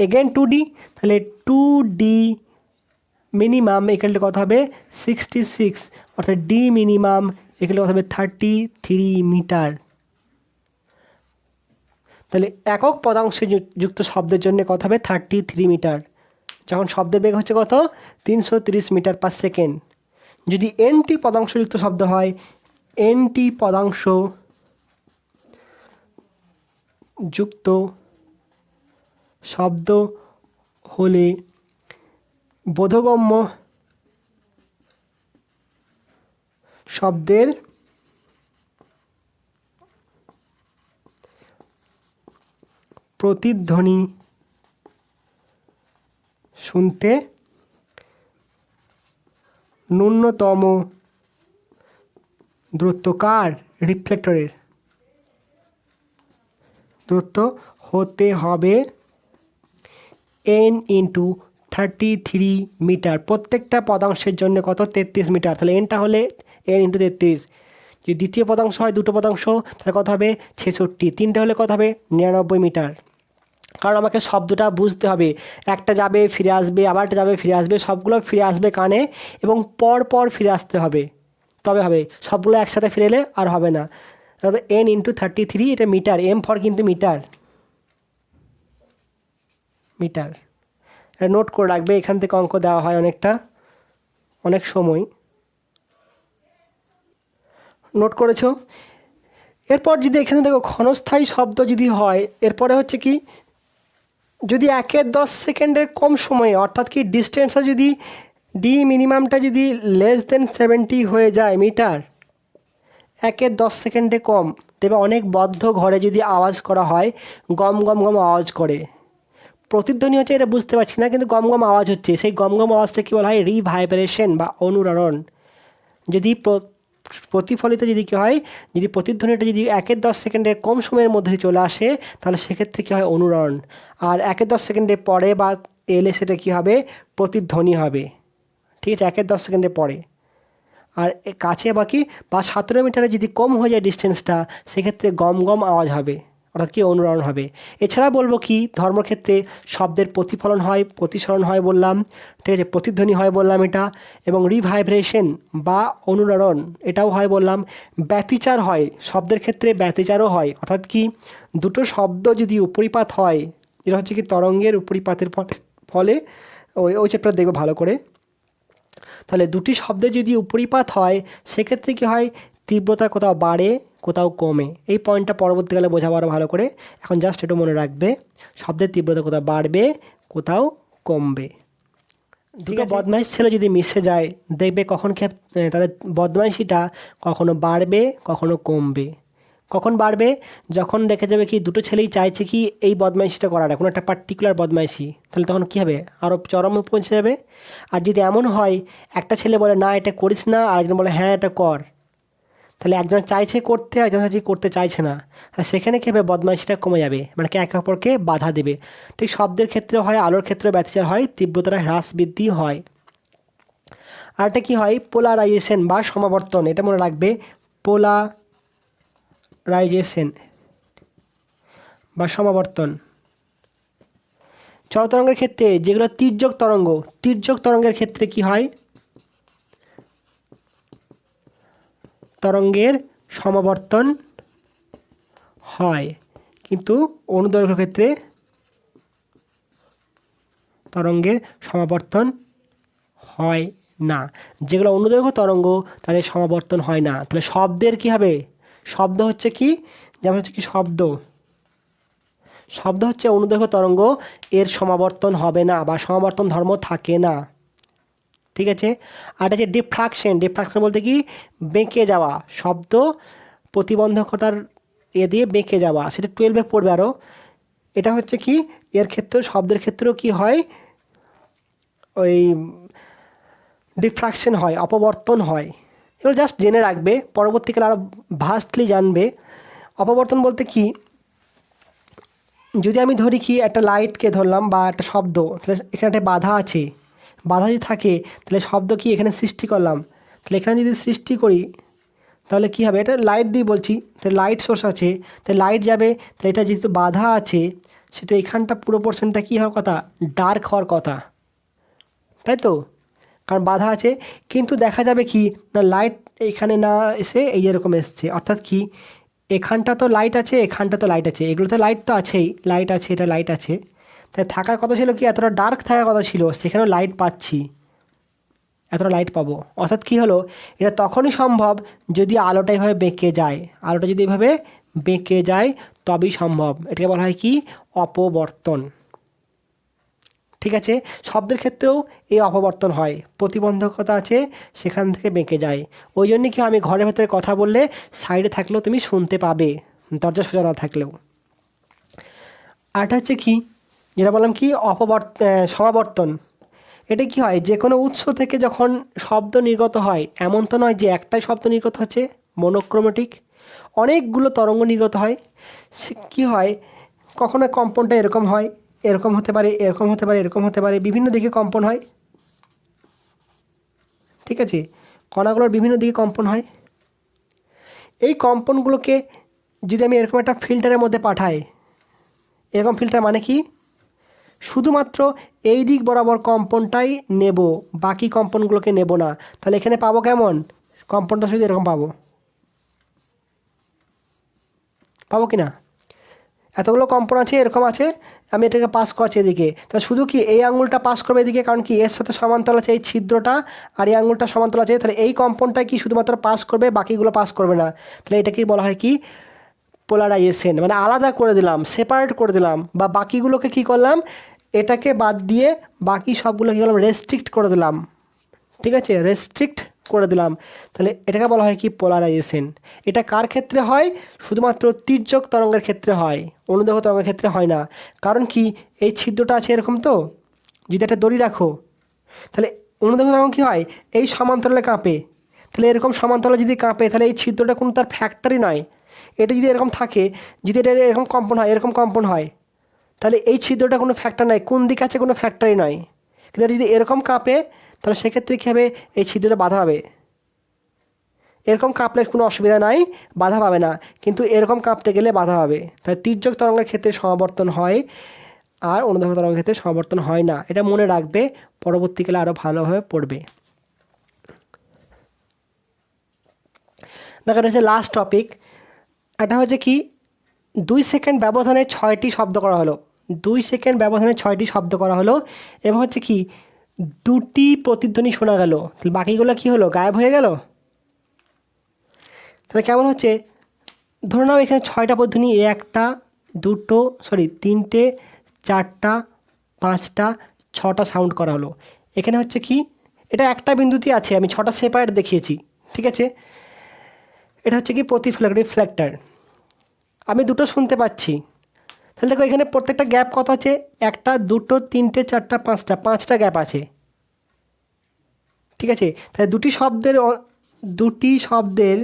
এগেন 2D, তাহলে 2D মিনিমাম এখানে কত হবে 66, অর্থাৎ ডি মিনিমাম এখানে কত হবে 33 মিটার। তাহলে একক পদাংশে যুক্ত শব্দের জন্য কত হবে 33 মিটার, যখন শব্দের বেগ হচ্ছে কত 330 মিটার পার সেকেন্ড। যদি এনটি পদাংশযুক্ত শব্দ হয়, এনটি পদাংশ যুক্ত শব্দ হলে বোধগম্য শব্দের প্রতিধ্বনি শুনতে ন্যূনতম দূরত্ব কার, রিফ্লেক্টরের দূরত্ব হতে হবে n × 33 মিটার। প্রত্যেকটা পদাংশের জন্য কত 33 মিটার, তাহলে এনটা হলে n × 33। যদি দ্বিতীয় পদাংশ হয়, দুটো পদাংশ, তাহলে কত হবে 66, তিনটে হলে কত হবে 99 মিটার। কারণ আমাকে শব্দটা বুঝতে হবে, একটা যাবে ফিরে আসবে, আবার একটা যাবে ফিরে আসবে, সবগুলো ফিরে আসবে কানে এবং পর পর ফিরে আসতে হবে, তবে হবে। সবগুলো একসাথে ফিরে এলে আর হবে না। তারপরে n×33, এটা মিটার, এম ফর কিন্তু মিটার, মিটার। এটা নোট করে রাখবে, এখান থেকে অঙ্ক দেওয়া হয় অনেক সময়। নোট করেছো? এরপর যদি এখানে দেখো ক্ষণস্থায়ী শব্দ যদি হয়, এরপরে হচ্ছে কি, যদি 1/10 সেকেন্ডের কম সময়ে, অর্থাৎ কি ডিস্টেন্সটা যদি মিনিমামটা যদি <70 হয়ে যায় মিটার, 1/10 সেকেন্ডে কম, তবে অনেক বদ্ধ ঘরে যদি আওয়াজ করা হয়, গম গম গম আওয়াজ করে, প্রতিধ্বনি হচ্ছে এটা বুঝতে পারছি না, কিন্তু গম গম আওয়াজ হচ্ছে, সেই গম গম আওয়াজটা কী বলা হয়? রিভাইব্রেশন বা অনুরণন। যদি প্রতিফলিত যদি কী হয়, যদি প্রতিধ্বনিটা যদি 1/10 সেকেন্ডের কম সময়ের মধ্যে চলে আসে, তাহলে সেক্ষেত্রে কী হয়? অনুরণন। আর 1/10 সেকেন্ডের পরে বা এলে সেটা কী হবে? প্রতিধ্বনি হবে। ঠিক আছে, 1/10 সেকেন্ডের পরে। আর কাছে বাকি বা 17 মিটারে যদি কম হয়ে যায় ডিস্টেন্সটা, সেক্ষেত্রে গম গম আওয়াজ হবে, অর্থাৎ কি অনুরণন হবে। এছাড়া বলবো কি, ধর্মক্ষেত্রে শব্দের প্রতিফলন হয়, প্রতিসরণ হয় বললাম, ঠিক আছে, প্রতিধ্বনি হয় বললাম এটা, এবং রিভাইব্রেশন বা অনুরণন এটাও হয় বললাম। ব্যতিচার হয়, শব্দের ক্ষেত্রে ব্যতিচারও হয়, অর্থাৎ কি দুটো শব্দ যদি উপরিপাত হয়, এটা হচ্ছে কি তরঙ্গের উপরিপাতের ফলে, ওই চ্যাপ্টার দেখবো ভালো করে। তাহলে দুটি শব্দে যদি উপরিপাত হয়, সেক্ষেত্রে কী হয়? তীব্রতা কোথাও বাড়ে, কোথাও কমে। এই পয়েন্টটা পরবর্তীকালে বোঝাবো আরও ভালো করে, এখন জাস্ট একটু মনে রাখবে, শব্দের তীব্রতা কোথাও বাড়বে, কোথাও কমবে। দুটো বদমাইশ ছেলে যদি মিশে যায়, দেখবে কখন তাদের বদমাইশিটা কখনো বাড়বে, কখনো কমবে। কখন বাড়বে? যখন দেখে যাবে কি দুটো ছেলেই চাইছে কি এই বদমাইশিটা করাটা, কোনো একটা পার্টিকুলার বদমাইশি, তাহলে তখন কী হবে? আরও চরমে পৌঁছে যাবে। আর যদি এমন হয়, একটা ছেলে বলে না এটা করিস না, আর একজন বলে হ্যাঁ এটা কর, তাহলে একজন চাইছে করতে, একজন চাইছে করতে চাইছে না, আর সেখানে কী হবে? বদমাইশিটা কমে যাবে, মানে কি একে অপরকে বাধা দেবে। ঠিক শব্দের ক্ষেত্রে হয়, আলোর ক্ষেত্রে ব্যতিচার হয়, তীব্রতাটা হ্রাস বৃদ্ধি হয়। আরেকটা কী হয়? পোলারাইজেশন বা সমাবর্তন, এটা মনে রাখবে, পোলারাইজেশন বা সমাবর্তন। চলতরঙ্গের ক্ষেত্রে যেগুলো তির্যক তরঙ্গ, তির্যক তরঙ্গের ক্ষেত্রে কি হয়? তরঙ্গের সমাবর্তন হয়, কিন্তু অনুদৈর্ঘ্য ক্ষেত্রে তরঙ্গের সমাবর্তন হয় না। যেগুলো অনুদৈর্ঘ্য তরঙ্গ, তাদের সমাবর্তন হয় না। তাহলে শব্দের কি হবে? শব্দ হচ্ছে কি, যেমন হচ্ছে কি শব্দ হচ্ছে অনুদৈর্ঘ্য তরঙ্গ, এর সমাবর্তন হবে না বা সমাবর্তন ধর্ম থাকে না। ঠিক আছে। আর আছে ডিফ্রাকশন। ডিফ্রাকশন বলতে কি বেঁকে যাওয়া, শব্দ প্রতিবন্ধকতার দিয়ে বেঁকে যাওয়া, সেটা 12-এ পড়বে আরও। এটা হচ্ছে কি এর ক্ষেত্রে, শব্দের ক্ষেত্রেও কি হয়? ওই ডিফ্রাকশন হয়, অপবর্তন হয়। এগুলো জাস্ট জেনে রাখবে, পরবর্তীকালে আরও ভাস্টলি জানবে। অপবর্তন বলতে কি, যদি আমি ধরি কি একটা লাইটকে ধরলাম বা একটা শব্দ, তাহলে এখানে একটা বাধা আছে, বাধা যদি থাকে তাহলে শব্দ কি এখানে সৃষ্টি করলাম, তাহলে এখানে যদি সৃষ্টি করি তাহলে কী হবে? এটা লাইট দিয়ে বলছি, তাহলে লাইট সোর্স আছে, তাহলে লাইট যাবে, তাহলে এটা যেহেতু বাধা আছে, সেহেতু এখানটা পুরো পোর্শনটা কী হওয়ার কথা? ডার্ক হওয়ার কথা, তাই তো? কারণ বাধা আছে। কিন্তু দেখা যাবে কি না, লাইট এখানে না এসে এই যেরকম এসছে, অর্থাৎ কি এখানটা তো লাইট আছে, এখানটা তো লাইট আছে, এগুলোতে লাইট তো আছেই, লাইট আছে, এটা লাইট আছে, তাই থাকার কথা ছিল কি এতটা ডার্ক থাকার কথা ছিল, সেখানেও লাইট পাচ্ছি, এতটা লাইট পাবো। অর্থাৎ কী হলো? এটা তখনই সম্ভব যদি আলোটা এভাবে বেঁকে যায়, আলোটা যদি এভাবে বেঁকে যায় তবেই সম্ভব। এটাকে বলা হয় কি? অপবর্তন। ঠিক আছে। শব্দের ক্ষেত্রেও এই অপবর্তন হয়, প্রতিবন্ধকতা আছে, সেখান থেকে বেঁকে যায়। ওই জন্য কি আমি ঘরের ভেতরে কথা বললে সাইডে থাকলেও তুমি শুনতে পাবে, দরজা সোজা না থাকলেও। আরটা হচ্ছে কি, যেটা বললাম কি সমাবর্তন। এটা কি হয়? যে কোনো উৎস থেকে যখন শব্দ নির্গত হয়, এমন তো নয় যে একটাই শব্দ নির্গত হচ্ছে, মনোক্রোমেটিক অনেকগুলো তরঙ্গ নির্গত হয়। সে কী হয়, কখনো কম্পনটা এরকম হয়, এরকম হতে পারে, এরকম হতে পারে, এরকম হতে পারে, বিভিন্ন দিকে কম্পন হয়। ঠিক আছে, কণাগুলোর বিভিন্ন দিকে কম্পন হয়। এই কম্পনগুলোকে যদি আমি এরকম একটা ফিল্টারের মধ্যে পাঠাই, এরকম ফিল্টার মানে কি, শুধুমাত্র এই দিক বরাবর কম্পনটাই নেব, বাকি কম্পনগুলোকে নেব না। তাহলে এখানে পাবো কেমন, কম্পনটা শুধু এরকম পাবো, পাবো কি না? এতগুলো কম্পন আছে, এরকম আছে, আমি এটাকে পাস করছি এদিকে, তাহলে শুধু কি এই আঙুলটা পাস করবে এদিকে, কারণ কি এর সাথে সমান্তরাল আছে এই ছিদ্রটা, আর এই আঙুলটা সমান্তরাল আছে, তাহলে এই কম্পনটাই কি শুধুমাত্র পাস করবে, বাকিগুলো পাস করবে না। তাহলে এটাকেই বলা হয় কি, পোলারাইজেশন, মানে আলাদা করে দিলাম, সেপারেট করে দিলাম, বা বাকিগুলোকে কি করলাম, এটাকে বাদ দিয়ে বাকি সবগুলো কী করলাম, রেস্ট্রিক্ট করে দিলাম। ঠিক আছে, রেস্ট্রিক্ট করে দিলাম। তাহলে এটাকে বলা হয় কি, পোলারাইজেশন। এটা কার ক্ষেত্রে হয়, শুধুমাত্র তির্যক তরঙ্গের ক্ষেত্রে হয়, অনুদেহ তরঙ্গের ক্ষেত্রে হয় না। কারণ কি, এই ছিদ্রটা আছে এরকম, তো যদি একটা দড়ি রাখো, তাহলে অনুদেহ তরঙ্গ কী হয়, এই সমান্তরালে কাঁপে। তাহলে এরকম সমান্তরালে যদি কাঁপে, তাহলে এই ছিদ্রটা কোনো তার ফ্যাক্টরই নয়। এটা যদি এরকম থাকে, যদি এটা এরকম কম্পন হয়, এরকম কম্পন হয়, তাহলে এই ছিদ্রটা কোনো ফ্যাক্টর নয়, কোন দিকে আছে কোনো ফ্যাক্টরই নয়। কিন্তু এটা যদি এরকম কাঁপে, তাহলে সেক্ষেত্রে কী হবে, এই ছিদ্রটা বাধা পাবে। এরকম কাঁপলে কোনো অসুবিধা নাই, বাধা পাবে না, কিন্তু এরকম কাঁপতে গেলে বাধা পাবে। তাই তির্যক তরঙ্গের ক্ষেত্রে সমাবর্তন হয়, আর অনুদেহ তরঙ্গের ক্ষেত্রে সমাবর্তন হয় না। এটা মনে রাখবে, পরবর্তীকালে আরও ভালোভাবে পড়বে। দেখো, এটা হচ্ছে লাস্ট টপিক। এটা হচ্ছে কি, 2 সেকেন্ড ব্যবধানে 6টি শব্দ করা হলো, 2 সেকেন্ড ব্যবধানে 6টি শব্দ করা হলো, এবং হচ্ছে কি, 2টি প্রতিধ্বনি শোনা গেল। তাহলে বাকিগুলো কি হলো, গায়েব হয়ে গেল। তাহলে কেমন হচ্ছে, ধরে নাও এখানে 6টা প্রতিধ্বনি, একটা, দুটো, সরি 3টে, 4টা, 5টা, 6টা সাউন্ড করা হলো। এখানে হচ্ছে কি, এটা একটা বিন্দুতেই আছে, আমি 6টা সেপারেট দেখিয়েছি। ঠিক আছে, এটা হচ্ছে কি প্রতিফলক, রিফ্লেক্টার। আমি দুটো শুনতে পাচ্ছি। তাহলে দেখো এখানে প্রত্যেকটা গ্যাপ কত আছে, একটা, দুটো, 3টে, 4টা, 5টা, 5টা গ্যাপ আছে। ঠিক আছে, তাহলে দুটি শব্দের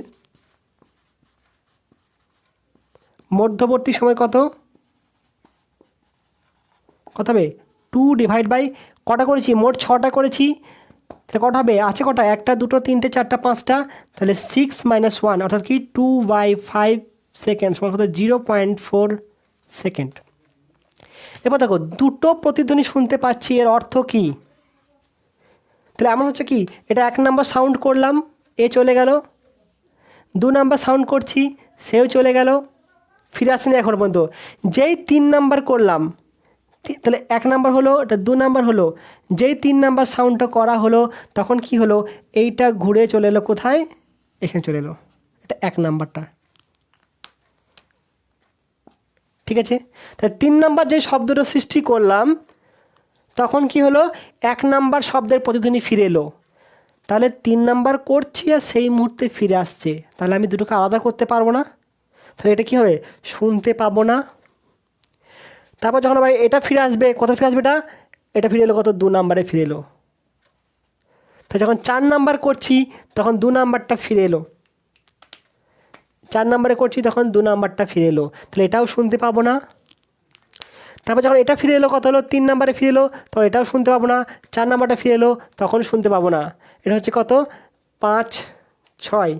মধ্যবর্তী সময় কত, কত হবে, 2 ডিভাইড বাই কটা করেছি, মোট 6টা করেছি, তাহলে কটা হবে, আছে কটা, একটা, দুটো, 3টে, 4টা, 5টা, তাহলে 6 - 1 অর্থাৎ কি 2/5 সেকেন্ড সমান কত, 0.4 সেকেন্ড। এবার দেখো, দুটো প্রতিধ্বনি শুনতে পাচ্ছি, এর অর্থ কি, তাহলে এমন হচ্ছে কি, এটা 1 নাম্বার সাউন্ড করলাম, এ চলে গেল, 2 নাম্বার সাউন্ড করছি, সেও চলে গেল, ফিরে আসেনি এখন পর্যন্ত। যেই 3 নাম্বার করলাম, তাহলে 1 নাম্বার হলো, এটা 2 নাম্বার হলো, যেই 3 নাম্বার সাউন্ডটা করা হলো, তখন কি হলো, এইটা ঘুরে চলে এলো কোথায়, এখানে চলে এলো, এটা 1 নাম্বারটা। ঠিক আছে, তাহলে 3 নাম্বার যে শব্দটা সৃষ্টি করলাম, তখন কি হলো, 1 নাম্বার শব্দের প্রতিধ্বনি ফিরে এলো। তাহলে 3 নাম্বার করছি আর সেই মুহূর্তে ফিরে আসছে, তাহলে আমি দুটোকে আলাদা করতে পারবো না, তাহলে এটা কী হবে, শুনতে পাবো না। তারপর যখন আবার এটা ফিরে আসবে, কোথায় ফিরে আসবে, এটা ফিরে এলো কত, 2 নাম্বারে ফিরে এলো। তাই যখন 4 নাম্বার করছি, তখন 2 নাম্বারটা ফিরে এলো, 4 নাম্বারে করছি তখন 2 নাম্বারটা ফিরে এলো, তাহলে এটাও শুনতে পাবো না। তারপর যখন এটা ফিরে এলো, কত হলো, 3 নাম্বারে ফিরে এলো, তখন এটাও শুনতে পাবো না, 4 নাম্বারটা ফিরে এলো, তখন শুনতে পাবো না। এটা হচ্ছে কত, 5, 6,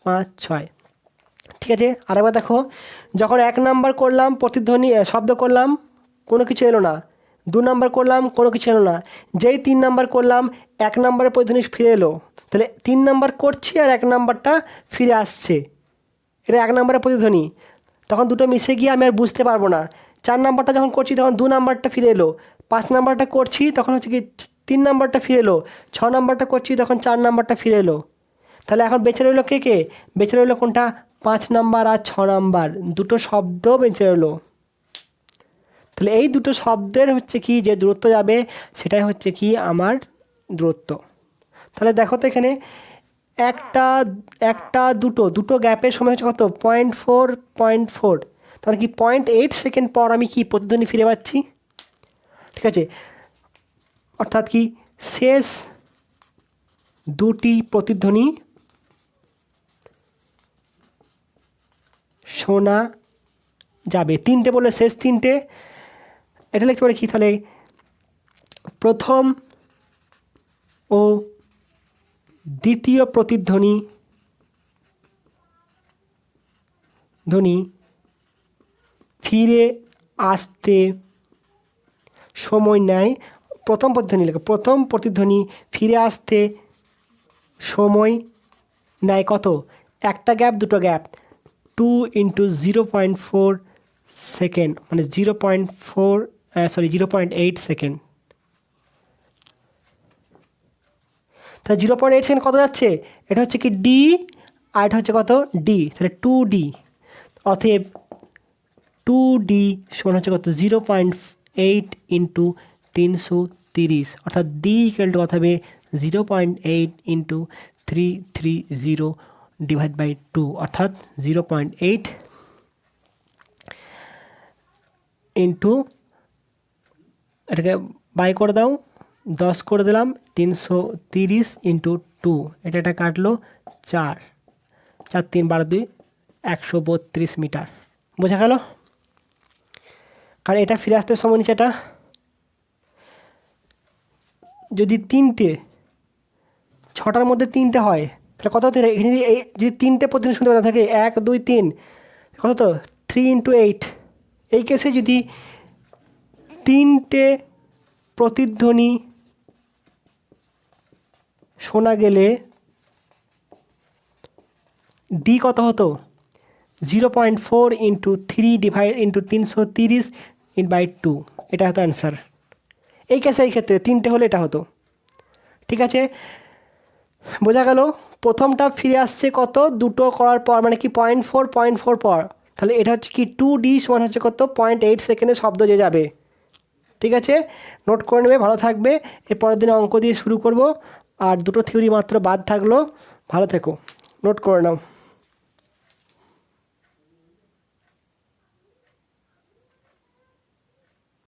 5, 6। ঠিক আছে, আরেকবার দেখো, যখন 1 নাম্বার করলাম, প্রতিধ্বনি শব্দ করলাম, কোনো কিছু এলো না, 2 নাম্বার করলাম, কোনো কিছু এলো না, যেই 3 নাম্বার করলাম, 1 নাম্বারের প্রতিধ্বনি ফিরে এলো, তাহলে 3 নাম্বার করছি আর 1 নাম্বারটা ফিরে আসছে, এটা 1 নাম্বারের প্রতিধ্বনি, তখন দুটো মিশে গিয়ে আমি আর বুঝতে পারবো না। 4 নাম্বারটা যখন করছি, তখন 2 নাম্বারটা ফিরে এলো, 5 নাম্বারটা করছি, তখন হচ্ছে কি 3 নাম্বারটা ফিরে এলো, 6 নাম্বারটা করছি, তখন 4 নাম্বারটা ফিরে এলো। তাহলে এখন বেঁচে রইলো কে কে, বেঁচে রইলো কোনটা, 5 নাম্বার আর 6 নাম্বার, দুটো শব্দ বেঁচে রইলো। তাহলে এই দুটো শব্দের হচ্ছে কি যে দূরত্ব যাবে, সেটাই হচ্ছে কি আমার দূরত্ব। তাহলে দেখো তো এখানে একটা দুটো গ্যাপের সময় হচ্ছে কত, 0.4, তাহলে কি 0.8 সেকেন্ড পর আমি কি প্রতিধ্বনি ফিরে পাচ্ছি। ঠিক আছে, অর্থাৎ কি শেষ দুটি প্রতিধ্বনি শোনা যাবে, 3টে বলে শেষ 3টে, এটা লিখতে পারি কি, তাহলে প্রথম ও দ্বিতীয় প্রতিধ্বনি ফিরে আসতে সময় নেয়, প্রথম প্রতিধ্বনি লেখো, প্রথম প্রতিধ্বনি ফিরে আসতে সময় নেয় কত? একটা গ্যাপ, দুটো গ্যাপ, 2 × 0.4 সেকেন্ড, মানে 0.8 সেকেন্ড। তা 0.8 সেকেন্ড কত যাচ্ছে? এটা হচ্ছে কি ডি, আর এটা হচ্ছে কত? ডি, তাহলে 2D। অতএব 2D সমান হচ্ছে কত? 0.8 × 330, অর্থাৎ ডি ইকুয়াল টু কত হবে? 0.8 × 330 / 2, অর্থাৎ 0.8 ইন্টু, এটাকে বাই করে দাও, 10 করে দিলাম, 330 × 2, এটা কাটলো 4, 4 3 12 2, 132 মিটার। বোঝা গেল? কারণ এটা ফিরে আসতে সময় নিচ্ছে, এটা যদি 6টার মধ্যে 3টে হয় তাহলে কত হতে? এখানে যদি 3টে প্রতিদিন শুনতে পাওয়া থাকে, 1 2 3, কত তো? 3 × 8। এই কেসে যদি 3টে প্রতিধ্বনি শোনা গেলে ডি কত হতো? 0.4 × 3 × 330/2, এটা হতো অ্যান্সার। এই কেসে, এই ক্ষেত্রে 3টে হলে এটা হতো। ঠিক আছে, বোঝা গেল? প্রথমটা ফিরে আসছে কত? দুটো করার পর, মানে কি 0.4 পর, তাহলে এটা হচ্ছে কি 2D সমান হচ্ছে কত? 0.8 সেকেন্ডে শব্দ যে যাবে। ঠিক আছে, নোট করে নেবে, ভালো থাকবে। এর পরের দিনে অঙ্ক দিয়ে শুরু করব, আর দুটো থিওরি মাত্র বাদ থাকলো। ভালো থেকো, নোট করে নাও।